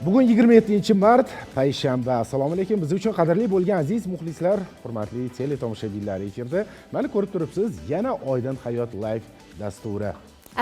Bugun 27-mart payshanba. Assalomu alaykum. Biz uchun qadrli bo'lgan aziz muxlislar, hurmatli teletomoshabinlar, efirda mana ko'rib turibsiz, yana Oydin hayot live dasturi.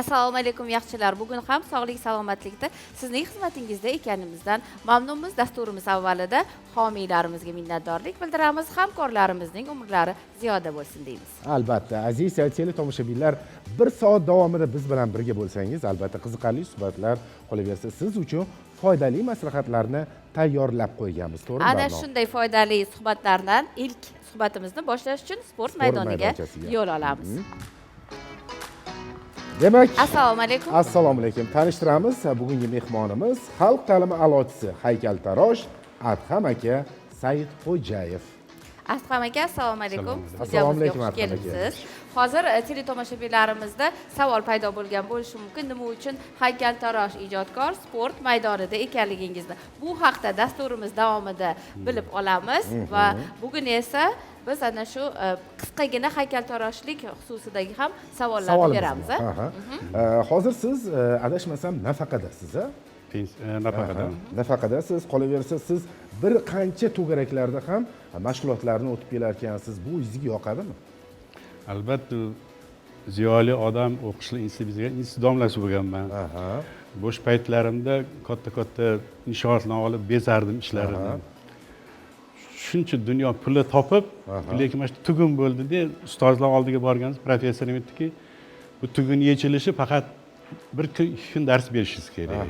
Assalomu alaykum yaxshilar. Bugun ham sog'lik salomatlikda sizning xizmatingizda ekanimizdan mamnunmiz. Dasturimiz avvalida homiylarimizga minnatdorlik bildiramiz, hamkorlarimizning umrlari ziyoda bo'lsin deymiz. Albatta, aziz teletomoshabinlar, 1 soat davomida biz bilan birga bo'lsangiz, albatta qiziqarli suhbatlar qolaversa, siz uchun foydali maslahatlarni tayyorlab qo'yganmiz, to'g'rimi? Ana shunday foydali suhbatlardan ilk suhbatimizni boshlash uchun sport maydoniga yo'l olamiz. Demak, assalomu alaykum. Assalomu alaykum. Tanishtiramiz, bugungi mehmonimiz xalq ta'limi a'lochisi, haykaltarosh Adham aka Saidxo'jayev. Adham aka, assalomu alaykum. Assalomu alaykum, Xush kelibsiz. Hozir teletomoshabinlarimizda savol paydo bo'lgan bo'lishi mumkin. Nima uchun haykaltarosh ijodkor sport maydonida ekanligingizni bu haqda dasturimiz davomida bilib olamiz va bugun esa biz ana shu qisqagina haykaltaroshlik xususidagi ham savollarni beramiz. Hozir siz adashmasam nafaqadasiz, a? Nafaqadasiz. Qolaversa siz bir qancha to'garaklarda ham mashg'ulotlarni o'tib kelar ekansiz. Bu o'zingizga yoqadimi? Albatta, ziyoli odam o'qishli institutga domlasi bo'lganman. Bo'sh paytlarimda katta inshootlarni olib bezardim ishlaridan. Shuncha dunyo puli topib, lekin mana shu tugun bo'ldi-da, ustozlar oldiga borganmiz, professor aytdiki, bu tugun yechilishi faqat bir kun, 2 kun dars berishingiz kerak.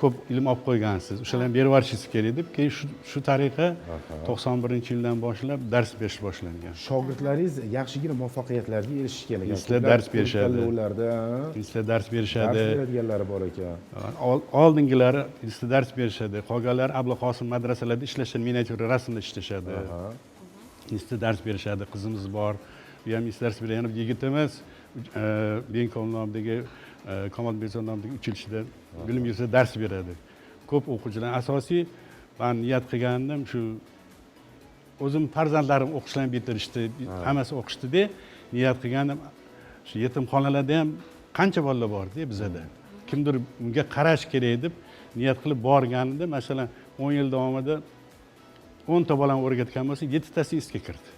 Ko'p ilm olib qo'ygansiz, o'shalarni berib yuborishingiz kerak deb, keyin shu tariqa 91-yildan boshlab dars berish boshlangan. Shogirdlaringiz yaxshigina muvaffaqiyatlarga erishishgan ekan. Sizlar dars berishadi. Sizlar dars berishadi. Dars beradiganlari bor ekan. Oldingilari sizlar dars berishadi. Qolganlari Abduqosim madrasalarida ishlashadi, miniatyura rasmda ishlashadi. Sizlar dars berishadi. Qizimiz bor. Bu ham dars beradi. Yana yigitimiz Benkov nomidagi Kamol Beson nomidagi uchilishida bilim yurtida dars beradi. Ko'p o'quvchilar, asosiy men niyat qilgandim shu o'zim farzandlarim o'qishlarni bitirishdi, hammasi o'qishdi-da, niyat qilgandim. Shu yetimxonalarda ham qancha bolalar bor-da bizada. Kimdir unga qarash kerak deb niyat qilib borganimda, masalan, 10 yil davomida 10 ta bolani o'rgatgan bo'lsa, 7 tasi isga kirdi.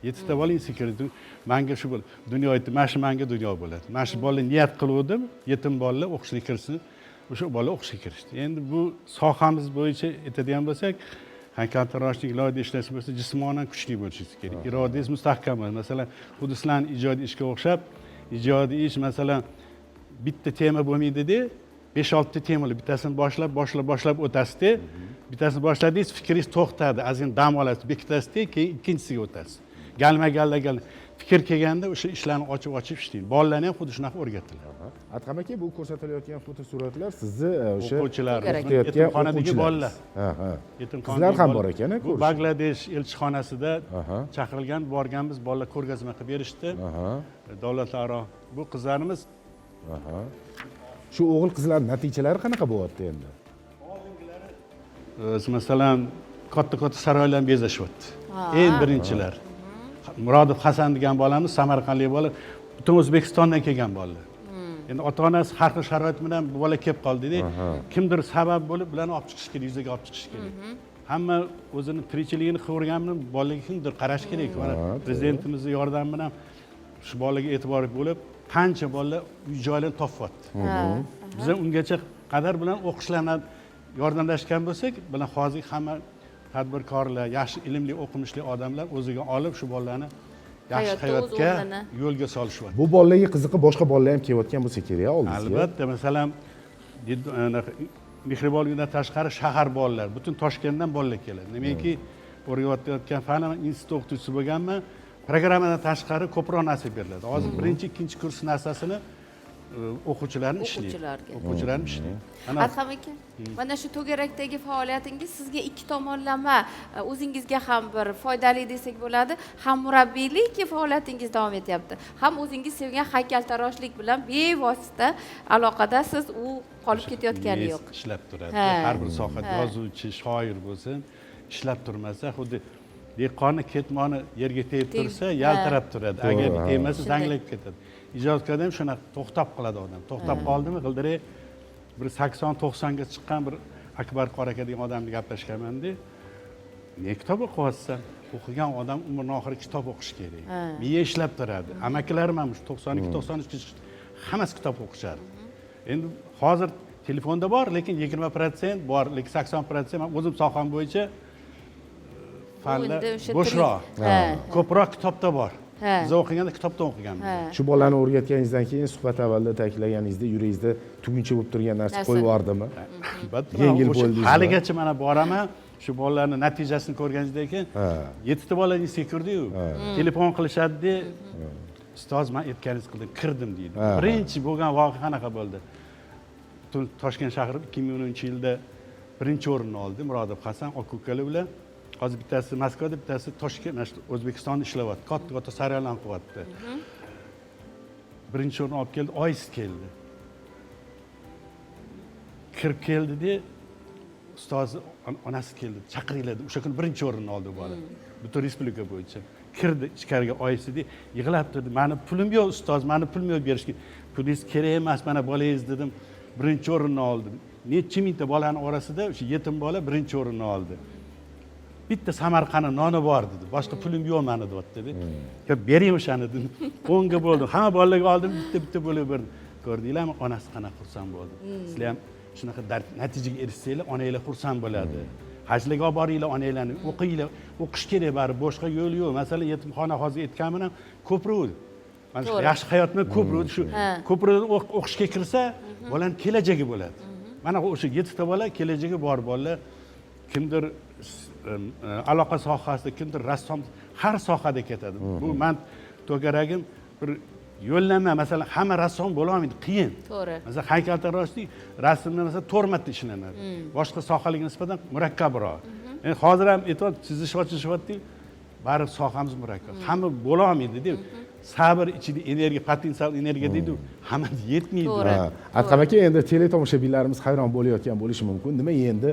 7 ta bola isga kirdi. Menga shu bo'ldi. Dunyo aytdi, mana shu menga dunyo bo'ladi. Mana shu bola niyat qilgandim, yetim bolalar o'qishga kirsin. O'sha bola o'qishga kirishdi. Endi bu sohamiz bo'yicha aytadigan bo'lsak, haykaltaroshlik loyida ishlash bo'lsa, jismonan kuchli bo'lishingiz kerak. Irodangiz mustahkam bo'ladi. Masalan, xuddi sizlarning ijodiy ishga o'xshab, ijodiy ish masalan bitta tema bo'lmaydi-da, 5-6 ta temalar bittasini boshlab o'tasizda, bittasini boshladingiz, fikringiz to'xtadi, ozgina dam olasiz, bekitasizda, keyin ikkinchisiga o'tasiz. Galma-galla fikr kelganda o'sha ishlarni ochib ishlaydi. Bolalarni ham xuddi shunaqa o'rgatiladi. Adham aka, bu ko'rsatilayotgan fotosuratlar sizni o'sha o'quvchilar, yetimxonadagi bolalar. Qizlar ham bor ekan, bu Bangladesh elchixonasida chaqirilgan, borganmiz, bolalar ko'rgazma qilib berishdi. Davlatlararo bu qizlarimiz. Shu o'g'il qizlar natijalari qanaqa bo'lyapti endi? Oldingilari masalan katta saroylarni bezashyapti. Eng birinchilar. Murodov Hasan degan bolamiz Samarqandlik bola, butun O'zbekistondan kelgan bolalar. Endi ota-onasi har xil sharoit bilan bu bola kelib qoldi-da. Kimdir sabab bo'lib bilan olib chiqish kerak, yuzaga olib chiqish kerak. Hamma o'zini tirikchiligini qilganini bolaga kimdir qarash kerak. Mana prezidentimizning yordami bilan shu bolaga e'tibor bo'lib, qancha bolalar uy-joylarni topyapti. Biz ungacha qadar bilan o'qishlarni yordamlashgan bo'lsak, bilan hozir hamma tadbirkorlar, yaxshi ilmli, o'qimishli odamlar o'ziga olib shu bolalarni yaxshi hayotga yo'lga solishyapti. Bu bolalarga qiziqib boshqa bolalar ham kelayotgan bo'lsa kerak, oldingizga. Albatta, masalan, mehribonlikdan tashqari shahar bolalar, butun Toshkentdan bolalar keladi. Nimaiki, o'rgatayotgan fanlar institut o'qituvchisi bo'lganman, programmadan tashqari ko'proq nasib beriladi. Hozir 1-2 kurs narsasini o'quvchilarni ishlaydi. O'quvchilarni ishlaydi. Adham aka, mana shu to'garakdagi faoliyatingiz sizga ikki tomonlama o'zingizga ham bir foydali desak bo'ladi, ham murabbiylik faoliyatingiz davom etyapti, ham o'zingiz sevgan haykaltaroshlik bilan bevosita aloqadasiz. U qolib ketayotgani yo'q. Ishlab turadi. Har bir sohada yozuvchi, shoir bo'lsin, ishlab turmasa, xuddi dehqonni ketmoni yerga tegib tursa, yaltirab turadi. Agar tegmasa, zanglab ketadi. Ijodkorda ham shunaqa to'xtab qoladi odam. To'xtab qoldimi, g'ildirak bir 80-90 ga chiqqan bir akbar qor aka degan odamni gaplashganmanda ne kitob o'qiyapsan o'qigan odam umrini oxiri kitob o'qishi kerak miya ishlab turadi amakilarim ham 92-93 hammasi kitob o'qishadi endi hozir telefonda bor lekin 20% bor lekin 80% man o'zim soham bo'yicha fanlar bo'shroq ko'proq kitobda bor biz o'qiganda kitobdan o'qiganmiz shu bolani o'rgatganingizdan keyin suhbat avvalida ta'kidlaganingizda yuragingizda tuguncha bo'lib turgan narsa qo'yib yubordimi yengil bo'ldingizmi haligacha mana boraman shu bolalarni natijasini ko'rganingizdan keyin 7 ta bola liseyiga kirdi-yu telefon qilishadi-da ustoz men aytganingiz qildim kirdim deydi birinchi bo'lgan voqea qanaqa bo'ldi Toshkent shahri 2010-yilda birinchi o'rinni oldi Murodov Hasan oq ukali bilan hozir bittasi Moskvada bittasi Toshkent mana shu O'zbekistonda ishlayapti katta sariyalani qilyapti birinchi o'rinni olib keldi oyisi keldi kirib keldida ustozi onasi keldi chaqiringlar deb o'sha kuni birinchi o'rinni oldi bola butun respublika bo'yicha kirdi ichkariga oyisi deb yig'lab turdi mani pulim yo'q ustoz mani pulim yo'q berishga pulingiz kerak emas mana bolangiz dedim birinchi o'rinni oldi necha mingta bolani orasida o'sha yetim bola birinchi o'rinni oldi bitta Samarqandni noni bor dedi boshqa pulim yo'q mani deyapti bering o'shani dedim 10 ga bo'ldi hamma bolalarga oldim bitta bo'lib berdim ko'rdinglarmi onasi qanaqa xursand bo'ldi sizlar ham shunaqa natijaga erishsanglar onanglar xursand bo'ladi hajlarga olib boringlar onanglarni o'qinglar o'qish kerak baribir boshqa yo'l yo'q masalan yetimxona hozir aytganim ham ko'prik mana shu yaxshi hayotni ko'prik shu ko'prikdan o'qishga kirsa bolani kelajagi bo'ladi mana o'sha 7 ta bola kelajagi bor bolalar kimdir aloqa sohasida kimdir rassom har sohada ketadi bu men to'garagim bir yo'llanma masalan hamma rassom bo'la olmaydi qiyin to'g'ri masalan haykaltaroshlik rasmda masalan 4 marta ishlanadi boshqa sohalarga nisbatan murakkabroq endi hozir ham aytyapti chizishyapti baribir sohamiz murakkab hamma bo'la olmaydi deb sabr ichida energiya potensial energiya deydi hamma yetmaydi Adham aka endi teletomoshabinlarimiz hayron bo'layotgan bo'lishi mumkin nima endi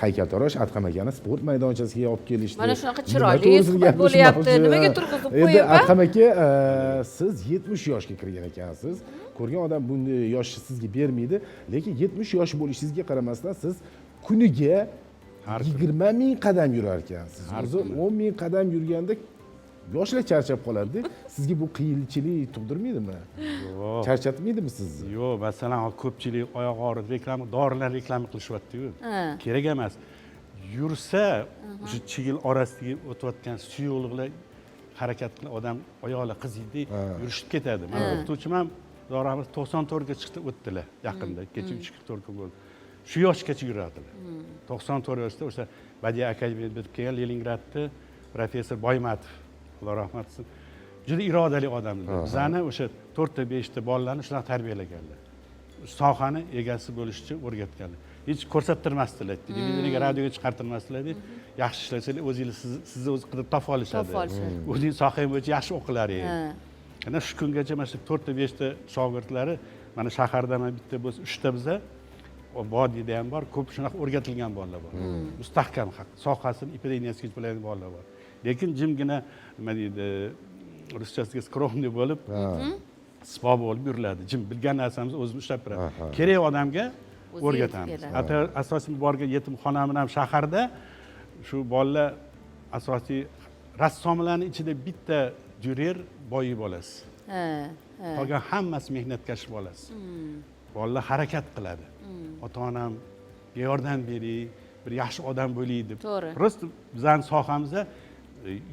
haykaltarosh Adham akani sport maydonchasiga olib kelishdi mana shunaqa chiroyli suhbat bo'lyapti nimaga turg'izib endi qo'yib Adham aka siz 70 yoshga kirgan ekansiz ko'rgan odam bunday yoshni sizga bermaydi lekin 70 yosh bo'lishingizga qaramasdan siz kuniga 20 ming qadam yurar ekansiz o'zi 10 ming qadam yurganda yoshlar charchab qoladi sizga bu qiyinchilik tug'dirmaydimi yo'q charchatmaydimi sizni yo'q masalan ko'pchilik oyoq og'ridi reklama dorilar reklama qilishyapti-yu kerak emas yursa o'sha chigil orasidagi o'tayotgan suyuqliklar harakat qilib odam oyoqlar qiziydi yurishib ketadi mana o'qituvchim ham doramiz 94 ga chiqdi o'tdilar yaqinda kecha 3-4 kun bo'ldi shu yoshgacha yuradilar 94 yoshda o'sha badiiy akademiyada bitib kelgan Leningradda professor Boymatov Alloh rahmat qilsin juda irodali odamlar bizani o'sha 4 ta 5 ta bolalarni shunaqa tarbiyalaganlar sohani egasi bo'lish uchun o'rgatganlar hech ko'rsattirmasdilar televiziyaga radioga chiqartirmasdilar yaxshi ishlasanglar o'zingiz sizni o'zi qidirib topa olishadi o'zingiz sohangiz bo'yicha yaxshi o'qilaring ana shu kungacha mana shu 4 ta 5 ta shogirdlari mana shaharda ham bitta bo'lsa 3 ta biza vodiyda ham bor ko'p shunaqa o'rgatilgan bolalar bor mustahkam sohasini ipidan ignasiga biladigan bolalar bor lekin jimgina nima deydi ruschasiga skromniy bo'lib sipo bo'lib yuriladi jim bilgan narsamizni o'zimiz ushlab turadi kerak odamga o'rgatamiz asosiy borgan yetimxonamiz ham shaharda shu bolalar asosiy rassomlarning ichida bitta juryer boyi bolasi qolgan hammasi mehnatkash bolasi bolalar harakat qiladi ota onam yordam bering bir yaxshi odam bo'laylik deb просто bizani sohamizda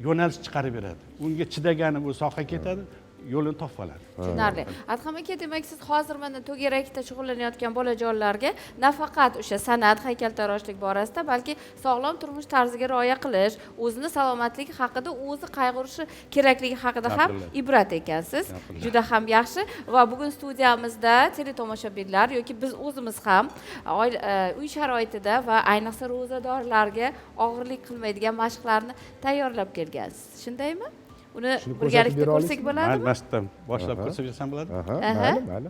yo'nalish chiqarib beradi unga chidagani bu soha ketadi yo'lini topib oladi tushunarli Adham aka demak siz hozir mana to'garakda shug'ullanayotgan bolajonlarga nafaqat o'sha san'at haykaltaroshlik borasida balki sog'lom turmush tarziga rioya qilish o'zini salomatligi haqida o'zi qayg'urishi kerakligi haqida ham ibrat ekansiz juda ham yaxshi va bugun studiyamizda teletomoshabinlar yoki biz o'zimiz ham uy sharoitida va ayniqsa ro'zadorlarga og'irlik qilmaydigan mashqlarni tayyorlab kelgansiz shundaymi uni birgalikda ko'rsak bo'ladimi? Masdan boshlab ko'rsatsam bo'ladimi? Mayli.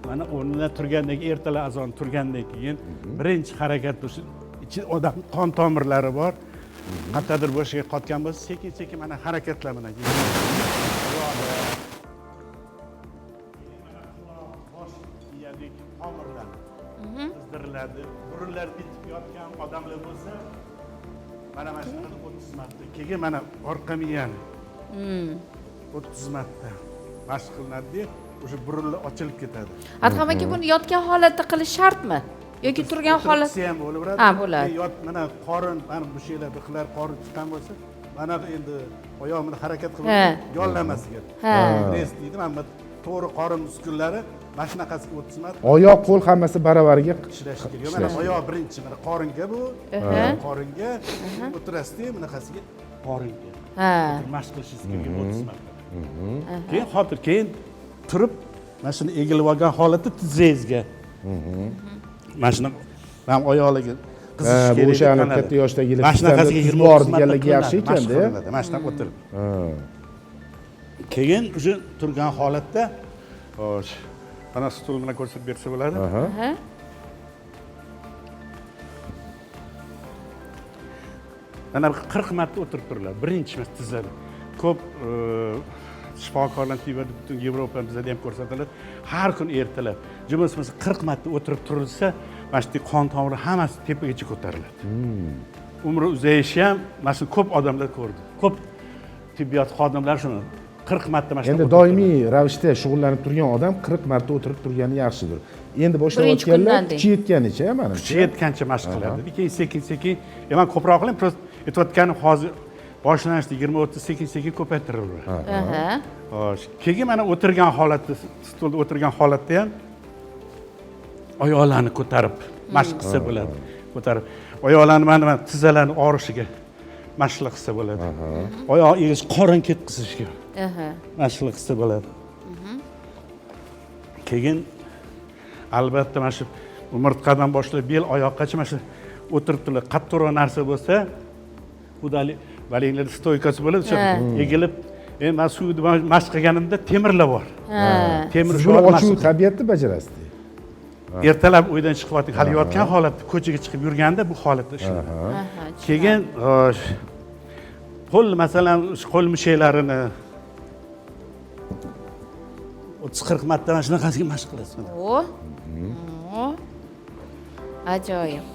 Mana o'rnida turgandan keyin ertalar azon turgandan keyin birinchi harakat o'sha ichida odam qon tomirlari bor. Qattiqdir boshiga qotgan bo'lsa, sekin-sekin mana harakatlar bilan tomirlar qizdiriladi. Burunlar bitib yotgan odamlar bo'lsa, mana shundan 30 marta. Keyin mana orqa miyani 30 marta mashq qilinadi, o'sha burunlar ochilib ketadi. Adham aka, buni yotgan holatda qilish shartmi yoki turgan holat? ham bo'laveradi. Ha, bo'ladi. Yot mana qorin, mana bu şeylar biqlar qorin chiqqan bo'lsa, mana endi oyog'imni harakat qilib yollamasiga. Ha. Rest deydi. Mana to'g'ri qorin muskullari mana shunaqasiga 30 marta Oyoq, qo'l hammasi baravariga ishlash kerak. Mana oyoq birinchi mana qoringa bu, qoringa o'tirasizda, bunaqasiga qoringa. Ha. Mashq qilishingiz kerak 30 marta. Keyin xotir, keyin turib mana shuni egilib olgan holatda tizzangizga. Mana shuni ham oyoqlarga qizish kerak. Bu o'sha katta yoshdagilar mana shunaqasiga 20 bor deganlarga yaxshi ekanda. Mana shunaqa o'tirib. Keyin o'sha turgan holatda xo'sh, mana stul bilan ko'rsatib bersa bo'ladi. Mana 40 marta o'tirib turiladi. Birinchi marta tizzada. Ko'p shifokorlar tibada butun Yevropada bizda ham ko'rsatiladi. Har kun ertalab jumasi 40 marta o'tirib turilsa, mana shu qon tomiri hammasi tepagacha ko'tariladi. Umri uzayishi ham mana shu ko'p odamlar ko'rdi. Ko'p tibbiyot xodimlari shuni 40 marta mana shu. Endi doimiy ravishda shug'ullanib turgan odam 40 marta o'tirib turgani yaxshidir. Endi boshlayotganlar kuchi yetganicha mana. Kuchi yetgancha mashq qiladi. Keyin sekin-sekin, men ko'proq qilaman, prosta aytayotganim hozir boshlanishda 20-30 sekin-sekin ko'paytiraveradi. Xo'sh, keyin mana o'tirgan holatda, stulda o'tirgan holatda ham oyoqlarni ko'tarib mashq qilsa bo'ladi. Ko'tarib oyoqlarni mana tizzalarni og'rishiga mashq qilsa bo'ladi. Oyoq egish, qorin ketqizishga mashq qilsa bo'ladi. Keyin albatta mana shu umurtqadan boshlab bel oyoqqacha mana shu o'tirib turib qattiqroq narsa bo'lsa, xudalik valinglar stoykasi bo'ladi, o'sha egilib, men suvni mashq qilganimda temirlar bor. Temir shuni ochuv tabiatda bajarasiz. Ertalab uydan chiqib yotib, hali yotgan holatda ko'chaga chiqib yurganda bu holatda shunday. Keyin qo'l, masalan, qo'l mushaklarini 30-40 marta mana shunaqasiga mashq qilasiz. Ajoyib.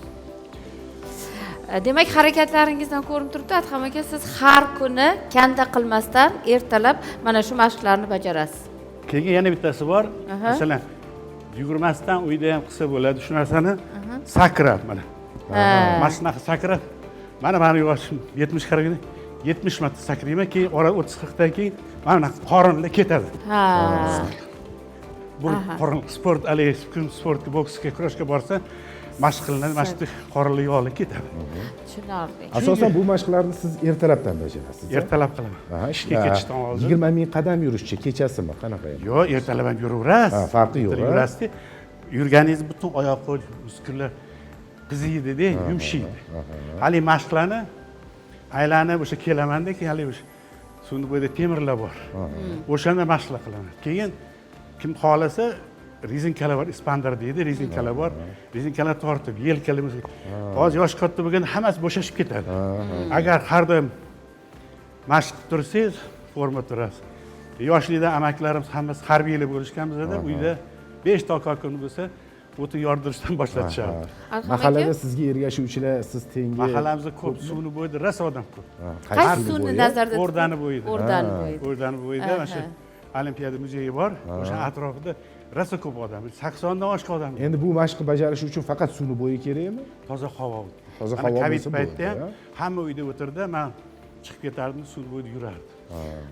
Demak, harakatlaringizdan ko'rinib turibdi, Adham aka, siz har kuni kanda qilmasdan ertalab mana shu mashqlarni bajarasiz. Keyin yana bittasi bor. Masalan, yugurmasdan uyda ham qilsa bo'ladi shu narsani. Sakrab mana. Mana shunaqa sakrab. Mana yoshim 70 qaraganda 70 marta sakrayman, keyin ora 30-40 dan keyin mana qorinlar ketadi. Bu qorin sport, sportga, boksga, kurashga borsa, mashq qilinadi, mana shu qorinlar yog'lar ketadi. Tushunarli. Asosan bu mashqlarni siz ertalabdan bajarasiz. Ertalab qilaman. Ishga ketishdan oldin. 20 ming qadam yurishchi kechasimi? Qanaqa endi? Yo'q, ertalab ham yuraverasiz. Farqi yo'q. Yurasiz. Yurganingiz butun oyoq qo'l muskullar qiziydi-da, yumshaydi. Hali mashqlarni aylanib o'sha kelamanda, keyin hali o'sha suvni bo'yida temirlar bor. O'shanda mashqlar qilaman. Keyin kim xohlasa rezinkalar bor, ispandir deydi, rezinkalar bor. Rezinkalar tortib, yelkalar. Hozir yosh katta bo'lganda hammasi bo'shashib ketadi. Agar har doim mashq qilib tursangiz, forma turasiz. Yoshlikda amaklarimiz hammasi harbiylar bo'lishgan bizda, uyda 5 ta aka bo'lsa, o'tin yordirishdan boshlatishadi. Mahallada sizga ergashuvchilar, siz tengi. Mahallamizda ko'p, suvni bo'yida rosa odam ko'p. Qaysi suvni nazarda tuting? O'rdani bo'yida. O'rdani bo'yida mana shu Olimpiada muzeyi bor. O'sha atrofida rosa ko'p odam, 80 dan oshgan odam. Endi bu mashqni bajarish uchun faqat suvni bo'yi kerakmi? Toza havo. Toza havo bo'lsa paytda ham hamma uyda o'tirdi, men chiqib ketardim, suvni bo'yida yurardim.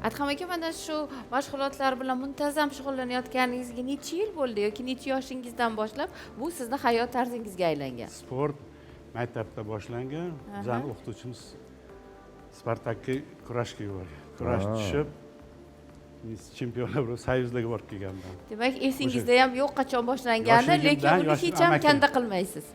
Adham aka, mana shu mashg'ulotlar bilan muntazam shug'ullanayotganingizga necha yil bo'ldi yoki necha yoshingizdan boshlab bu sizni hayot tarzingizga aylangan? Sport maktabda boshlangan. Bizning o'qituvchimiz Spartakka kurashga yuborgan. Kurash tushib, chempionlar soyuzlarga borib kelganman. Demak, esingizda ham yo'q qachon boshlangani, lekin uni hech ham kanda qilmaysiz.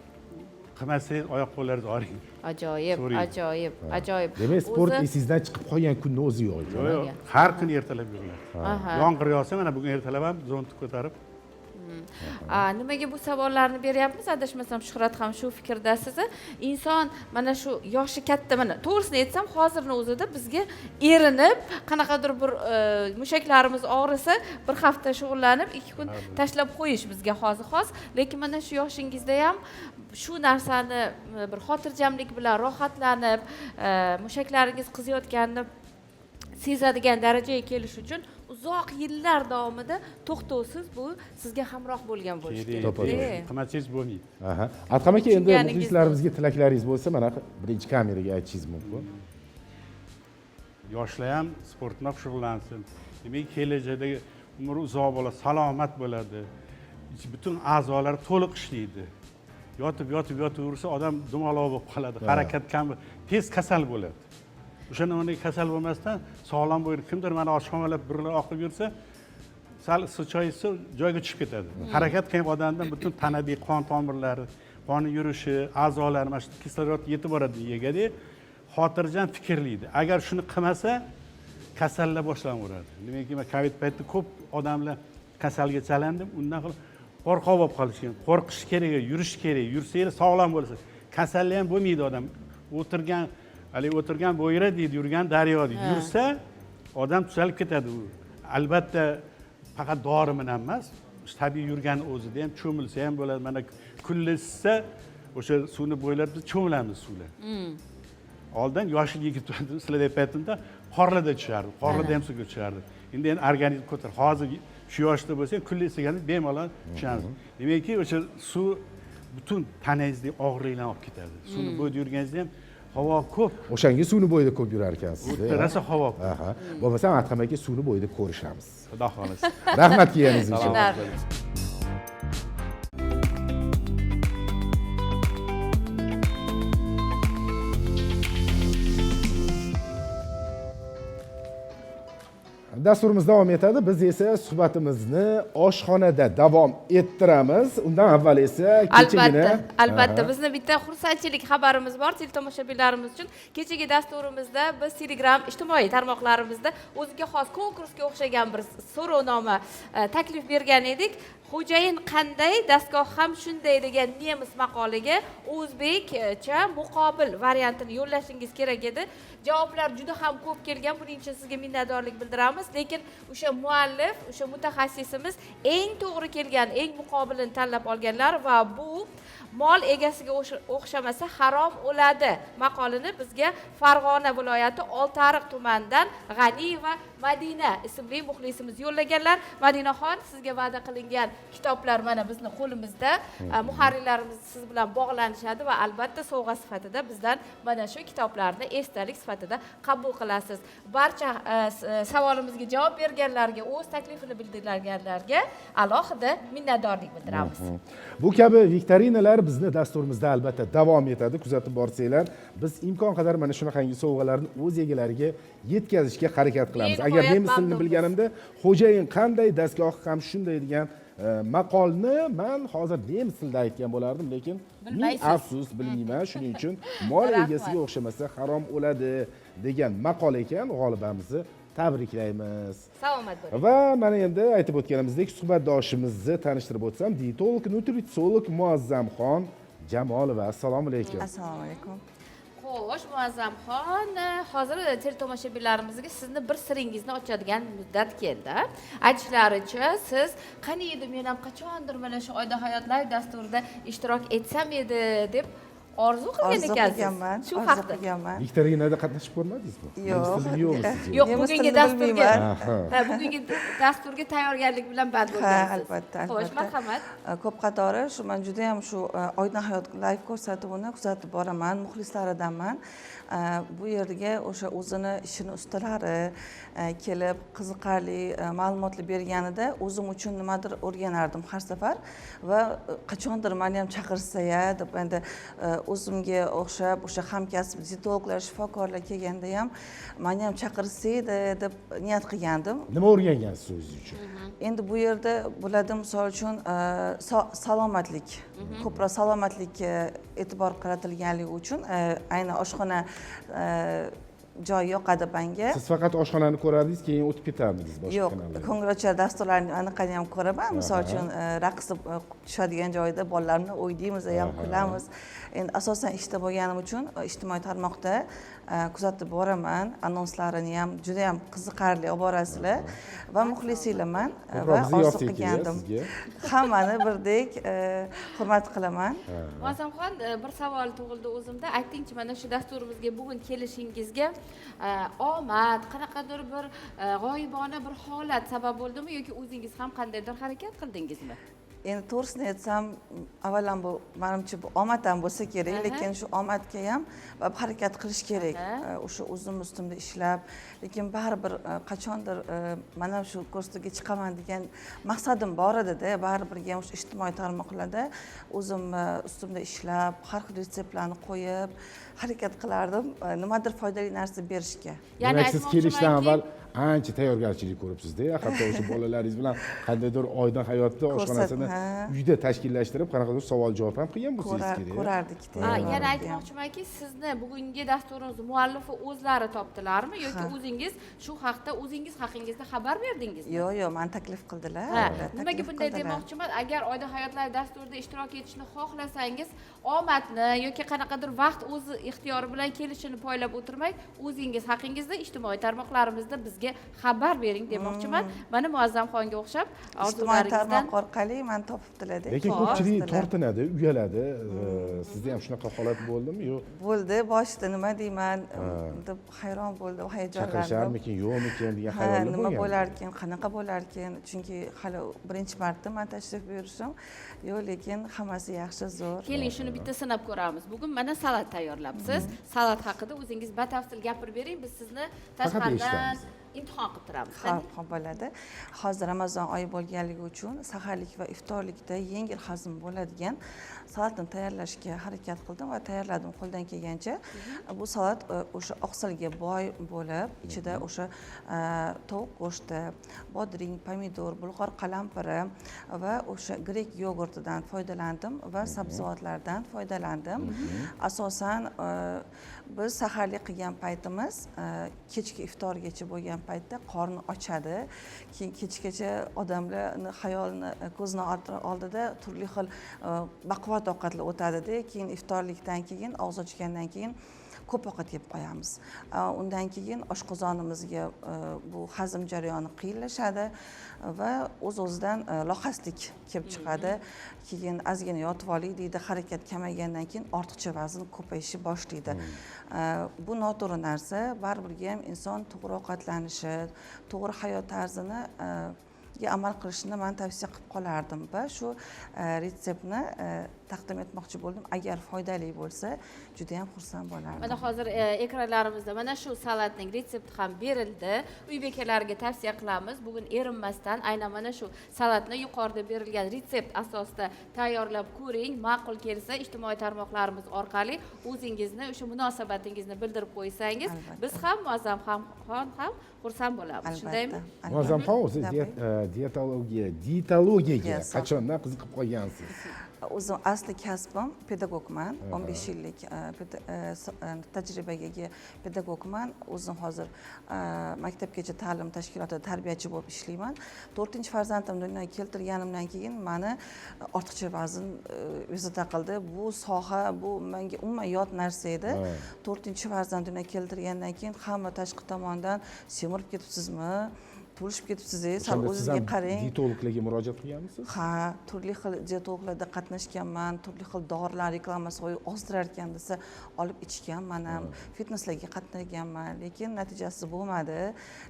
Qilmasangiz oyoq qo'llaringizni oring. Ajoyib, ajoyib, ajoyib. Demak, sport esingizdan chiqib qolgan kunni o'zi yo'q ekan. Yo'q, har kuni ertalab yuriladi. Yomg'ir yog'sa, mana bugun ertalab ham zontni ko'tarib Nimaga bu savollarni beryapmiz? Adashmasam Shuhrat ham shu fikrdasiz. Inson mana shu yoshi katta, mana to'g'risini aytsam, hozirning o'zida bizga erinib, qanaqadir bir mushaklarimiz og'risa, bir hafta shug'ullanib, 2 kun tashlab qo'yish bizga hozir xos. Lekin mana shu yoshingizda ham shu narsani bir xotirjamlik bilan rohatlanib, mushaklaringiz qiziyotganini sezadigan darajaga kelish uchun uzoq yillar davomida to'xtovsiz bu sizga hamroh bo'lgan bo'lishi kerak. Qilmasangiz bo'lmaydi. Adham aka, endi muxlislarimizga tilaklaringiz bo'lsa, mana birinchi kameraga aytishingiz mumkin. Yoshlar ham sport bilan shug'ullansin. Demak, kelajakda umri uzoq bo'ladi, salomat bo'ladi. Butun a'zolari to'liq ishlaydi. Yotaversa odam dumaloq bo'lib qoladi. Harakat kam, tez kasal bo'ladi. O'shanday kasal bo'lmasdan sog'lom bo'yni kimdir mana oshxonalab birlar oqib yursa, sal choy ichsa joyiga tushib ketadi. Harakat qilgan odamdan butun tanadagi qon tomirlari, qoni yurishi, a'zolari mana shu kislorod yetib boradi yegada, xotirjam fikrlaydi. Agar shuni qilmasa, kasallar boshlanaveradi. Demakki, men Covid paytida ko'p odamlar kasalga chalindim, undan qilib qo'rqoq bo'lib qolishgan. Qo'rqish kerak, yurish kerak. Yursangiz sog'lom bo'lsa, kasallar ham bo'lmaydi odam. O'tirgan bo'yra deydi, yurgan daryo deydi. Yursa odam tuzalib ketadi. Albatta faqat dori bilan emas, tabiiy yurgan o'zida ham cho'milsa ham bo'ladi. Mana kullashsa o'sha suvni bo'ylab biz cho'milamiz suvlar. Oldin yoshli yigitlar sizlar aytayotganda qorlarda tushardi. Qorlarda ham suvga tushardi. Endi organizm ko'tar. Hozir shu yoshda bo'lsang, kullashsangiz bemalol tushasiz. Demakki, o'sha suv butun tanangizdagi og'riqlarni olib ketadi. Suvni bo'yda yurganingizda ham havo ko'p. O'shanga suvni bo'yida ko'p yurar ekansiz. Rosa havo. Bo'lmasam Adham aka suvni bo'yida ko'rishamiz. Xudo xolasa. Rahmat kelganingiz uchun. Dasturimiz davom etadi. Biz esa suhbatimizni oshxonada davom ettiramiz. Undan avval esa kechagina albatta bizni bitta xursandchilik xabarimiz bor teletomoshabinlarimiz uchun. Kechagi dasturimizda biz Telegram ijtimoiy tarmoqlarimizda o'ziga xos konkursga o'xshagan bir so'rovnoma taklif bergan edik. Xo'jayin qanday, dastgoh ham shunday degan nemis maqolaga o'zbekcha muqobil variantini yo'llashingiz kerak edi. Javoblar juda ham ko'p kelgan. Buning uchun sizga minnatdorlik bildiramiz. Lekin o'sha muallif, o'sha mutaxassisimiz eng to'g'ri kelgan, eng muqobilini tanlab olganlar va bu mol egasiga o'xshamasa harom o'ladi maqolini bizga Farg'ona viloyati Oltiariq tumanidan G'aniyeva Madina ismli muxlisimiz yo'llaganlar. Madinaxon, sizga va'da qilingan kitoblar mana bizni qo'limizda. Muharrirlarimiz siz bilan bog'lanishadi va albatta sovg'a sifatida bizdan mana shu kitoblarni esdalik sifatida qabul qilasiz. Barcha savolimizga javob berganlarga, o'z taklifini bildirganlarga alohida minnatdorlik bildiramiz. Bu kabi viktorinalar bizni dasturimizda albatta davom etadi. Kuzatib borsanglar, biz imkon qadar mana shunaqangi sovg'alarni o'z egalariga yetkazishga harakat qilamiz. Agar nemis tilini bilganimda, xo'jayin qanday, dastgoh ham shunday degan maqolni men hozir nemis tilida aytgan bo'lardim, lekin afsus bilmayman. Shuning uchun mol egasiga o'xshamasa harom o'ladi degan maqol ekan. G'olibamizni tabriklaymiz. Salomat bo'ling. Va mana endi aytib o'tganimizdek suhbatdoshimizni tanishtirib o'tsam, dietolog, nutritsiolog Muazzamxon Jamolova. Assalomu alaykum. Assalomu alaykum. Xo'sh, Muazzamxon, hozir teletomoshabinlarimizga sizni bir siringizni ochadigan muddat keldi. Aytishlaricha, siz qani edi, men ham qachondir mana shu Oyda Hayot live dasturida ishtirok etsam edi deb orzu qilgan ekansiz. Shu haqda. Viktorinada qatnashib ko'rmadingizmi? Yo'q. Yo'q, bugungi dasturga tayyorgarlik bilan band bo'lgansiz. Albatta. Xo'sh, marhamat. Ko'p qatori shu men juda ham shu Oydin Hayot live ko'rsatuvini kuzatib boraman, muxlislaridanman. Bu yerga o'sha o'zini ishini ustalari kelib qiziqarli ma'lumotlar berganida o'zim uchun nimadir o'rganardim har safar va qachondir meni ham chaqirsa-ya deb endi o'zimga o'xshab o'sha hamkasb dietologlar, shifokorlar kelganda ham meni ham chaqirsa edi deb niyat qilgandim. Nima o'rgangansiz o'zingiz uchun? Endi bu yerda bo'ladi, misol uchun salomatlik, ko'proq salomatlikka e'tibor qaratilganligi uchun ayni oshxona joyi yoqadi menga. Siz faqat oshxonani ko'radingiz, keyin o'tib ketardingiz boshqa Yo'q, kanallarga. ko'ngilochar dasturlarni anaqani ham ko'raman. Misol uchun raqs tushadigan joyda bolalarni o'ynaymiz ham kulamiz. Endi asosan ishda bo'lganim uchun ijtimoiy tarmoqda kuzatib boraman. Anonslarini ham juda ham qiziqarli olib borasizlar va muxlisinglarman va orzu qilgandim. Hammani birdek hurmat qilaman. Muazzamxon, bir savol tug'ildi o'zimda. Aytingchi, mana shu dasturimizga bugun kelishingizga omad, qanaqadir bir g'oyibona bir holat sabab bo'ldimi yoki o'zingiz ham qandaydir harakat qildingizmi? Endi to'g'risini aytsam, avvalambor menimcha bu omad ham bo'lsa kerak, lekin shu omadga ham harakat qilish kerak. O'sha o'zim ustimda ishlab, lekin baribir qachondir mana shu ko'rsatuvga chiqaman degan maqsadim bor edi-da, baribir ham o'sha ijtimoiy tarmoqlarda o'zim ustimda ishlab, har xil retseptlarni qo'yib, harakat qilardim nimadir foydali narsa berishga. Ya'ni siz kelishdan avval ancha tayyorgarchilik ko'ribsiz-da, hatto o'sha bolalaringiz bilan qandaydir oydin hayotda oshxonasini uyda tashkillashtirib, qanaqadir savol-javob ham qilgan bo'lsangiz kerak. Ko'rardik-da. Yana aytmoqchimanki, sizni bugungi dasturingiz muallifi o'zlari topdilarmi yoki o'zingiz shu haqda o'zingiz haqingizda xabar berdingizmi? Yo'q, men taklif qildilar. Nimaga bunday demoqchiman? Agar Oydin hayotlar dasturida ishtirok etishni xohlasangiz, omadni yoki qanaqadir vaqt o'zi ixtiyori bilan kelishini poylab o'tirmay, o'zingiz haqingizda ijtimoiy tarmoqlarimizda bizga xabar bering demoqchiman. Mana Muazzamxonga o'xshab ijtimoiy tarmoq orqali men topibdilar-da. Lekin ko'pchilik tortinadi, uyaladi. Sizda ham shunaqa holat bo'ldimi? Yo'q. Bo'ldi, boshida nima deyman deb hayron bo'ldim, hayajonlandim. Chaqirishlarmikin, yo'qmikin degan xayollar bo'lgan. Nima bo'larkin, qanaqa bo'larkin? Chunki hali birinchi marta men tashrif buyurishim. Yo'q, lekin hammasi yaxshi, zo'r. Keling, shuni bitta sinab ko'ramiz. Bugun mana salat tayyorlabsiz. Salat haqida o'zingiz batafsil gapirib bering, biz sizni tashqaridan imtihon qilib turamiz. Xo'p, bo'ladi. Hozir Ramazon oyi bo'lganligi uchun saharlik va iftorlikda yengil hazm bo'ladigan salatni tayyorlashga harakat qildim va tayyorladim qo'ldan kelgancha. Bu salat o'sha oqsilga boy bo'lib, ichida o'sha tovuq go'shti, bodring, pomidor, bulg'or qalampiri va o'sha grek yogurtidan foydalandim va sabzavotlardan foydalandim. Asosan biz saharlik qilgan paytimiz kechki iftorgacha bo'lgan paytda qorni ochadi. Keyin kechgacha odamlarning xayolini ko'zini oldida turli xil baquvvat ovqatlar o'tadi-da, keyin iftorlikdan keyin og'iz ochgandan keyin ko'p ovqat yeb qo'yamiz. Undan keyin oshqozonimizga bu hazm jarayoni qiyinlashadi va o'z-o'zidan lohaslik kelib chiqadi. Keyin ozgina yotib oling deydi, harakat kamaygandan keyin ortiqcha vazn ko'payishni boshlaydi. Bu noto'g'ri narsa. Baribir ham inson to'g'ri ovqatlanishi, to'g'ri hayot tarzini amal qilishni men tavsiya qilib qolardim va shu retseptni taqdim etmoqchi bo'ldim. Agar foydali bo'lsa, juda ham xursand bo'lardim. Mana hozir ekranlarimizda mana shu salatning retsepti ham berildi. Uy bekalariga tavsiya qilamiz. Bugun erinmasdan aynan mana shu salatni yuqorida berilgan retsept asosida tayyorlab ko'ring. Ma'qul kelsa, ijtimoiy tarmoqlarimiz orqali o'zingizni o'sha munosabatingizni bildirib qo'ysangiz, biz ham Muazzamxon ham xursand bo'lamiz. Shundaymi? Muazzamxon, o'zi dietologiyaga qachondan qiziqib qolgansiz? O'zim asli kasbim pedagogman, 15 yillik tajribaga ega pedagogman. O'zim hozir maktabgacha ta'lim tashkilotida tarbiyachi bo'lib ishlayman. 4-farzandim dunyoga keltirganimdan keyin meni ortiqcha vazn bezovta qildi. Bu soha, bu menga umuman yot narsa edi. 4-farzand dunyoga keltirgandan keyin hamma tashqi tomondan semirib ketibsizmi? To'lishib ketibsiz, sal o'zingizga qarang. Dietologlarga murojaat qilganmisiz? Ha, turli xil dietologlarda qatnashganman, turli xil dorilar reklamasi ozdirar ekan desa olib ichganman ham, fitnesslarga qatnaganman, lekin natijasi bo'lmadi.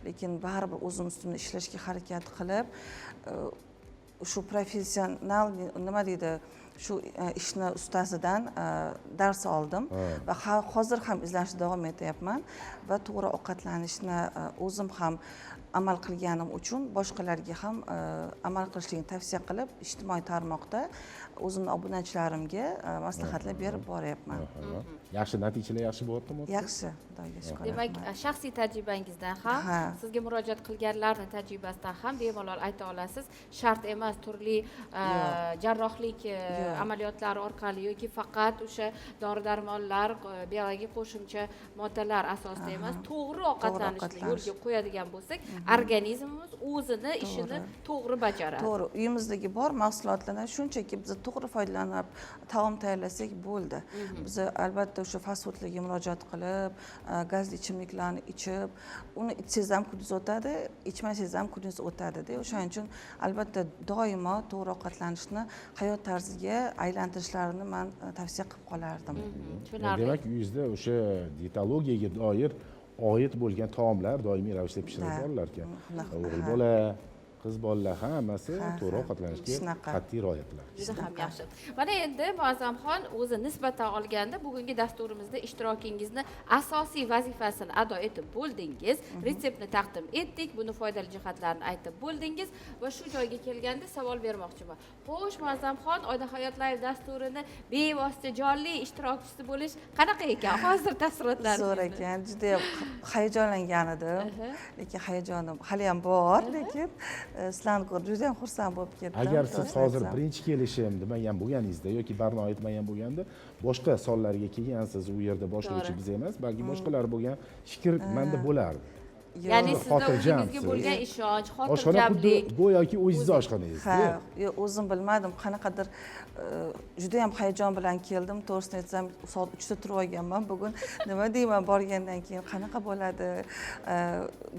Lekin baribir o'zim ustimda ishlashga harakat qilib, shu professional nima deydi, shu ishni ustasidan dars oldim va hozir ham izlashda davom etyapman va to'g'ri ovqatlanishni o'zim ham amal qilganim uchun boshqalarga ham amal qilishlikni tavsiya qilib ijtimoiy tarmoqda o'zimni obunachilarimga maslahatlar berib boryapman. Yaxshi natijalar yaxshi bo'lyaptimi? Yaxshi, Xudoga shukr. Demak, shaxsiy tajribangizdan ham, Ha. sizga murojaat qilganlarni tajribasidan ham bemalol ayta olasiz. Shart emas turli jarrohlik amaliyotlari orqali yoki faqat o'sha dori-darmonlar, biologik qo'shimcha moddalar asosida emas, to'g'ri ovqatlanishni yo'lga qo'yadigan bo'lsak, organizmimiz o'zini ishini to'g'ri bajaradi. To'g'ri, uyimizdagi bor mahsulotlardan shunchaki biz to'g'ri foydalanib taom tayyorlasak bo'ldi. Biz albatta o'sha fast foodlarga murojaat qilib, gazli ichimliklarni ichib, uni ichsangiz ham kuningiz o'tadi, ichmasangiz ham kuningiz o'tadi-da. O'shaning uchun albatta doimo to'g'ri ovqatlanishni hayot tarziga aylantirishlarini men tavsiya qilib qolardim. Tushunarli. Demak, uyingizda o'sha dietologiyaga doir oid bo'lgan taomlar doimiy ravishda pishirib borilar ekan. O'g'il bola, qiz bolalar hammasi to'g'ri ovqatlanishga shunaqa. qat'iy rioya qiladi. Juda ham yaxshi. Mana endi Muazzamxon o'zi nisbatan olganda bugungi dasturimizda ishtirokingizni asosiy vazifasini ado etib bo'ldingiz, retseptni taqdim etdik, buni foydali jihatlarini aytib bo'ldingiz va shu joyga kelganda savol bermoqchiman. Xo'sh, Muazzamxon Oydin Hayot Live dasturini bevosita jonli ishtirokchisi bo'lish qanaqa ekan? Hozir taassurotlaringiz. Zo'r ekan, juda ham hayajonlangan edim. Lekin hayajonim hali ham bor, lekin sizlarni ko'rib juda ham xursand bo'lib ketdim. Agar siz hozir birinchi kelishim demagan bo'lganingizda yoki barno aytmagan bo'lganda, boshqa sonlarga kelgansiz, u yerda boshlovchi biz emas, balki boshqalar bo'lgan fikr menda bo'lardi. Ya'ni sizning xotirjamsiz. o'zingizga bo'lgan ishonch, Oshxona xuddi xotirjamlik. go'yoki o'zingizni oshxonangiz. Ha, o'zim bilmadim, qanaqadir juda ham hayajon bilan keldim. To'g'risini aytsam, soat 3 da turib olganman. Bugun nima deyman borgandan keyin qanaqa bo'ladi?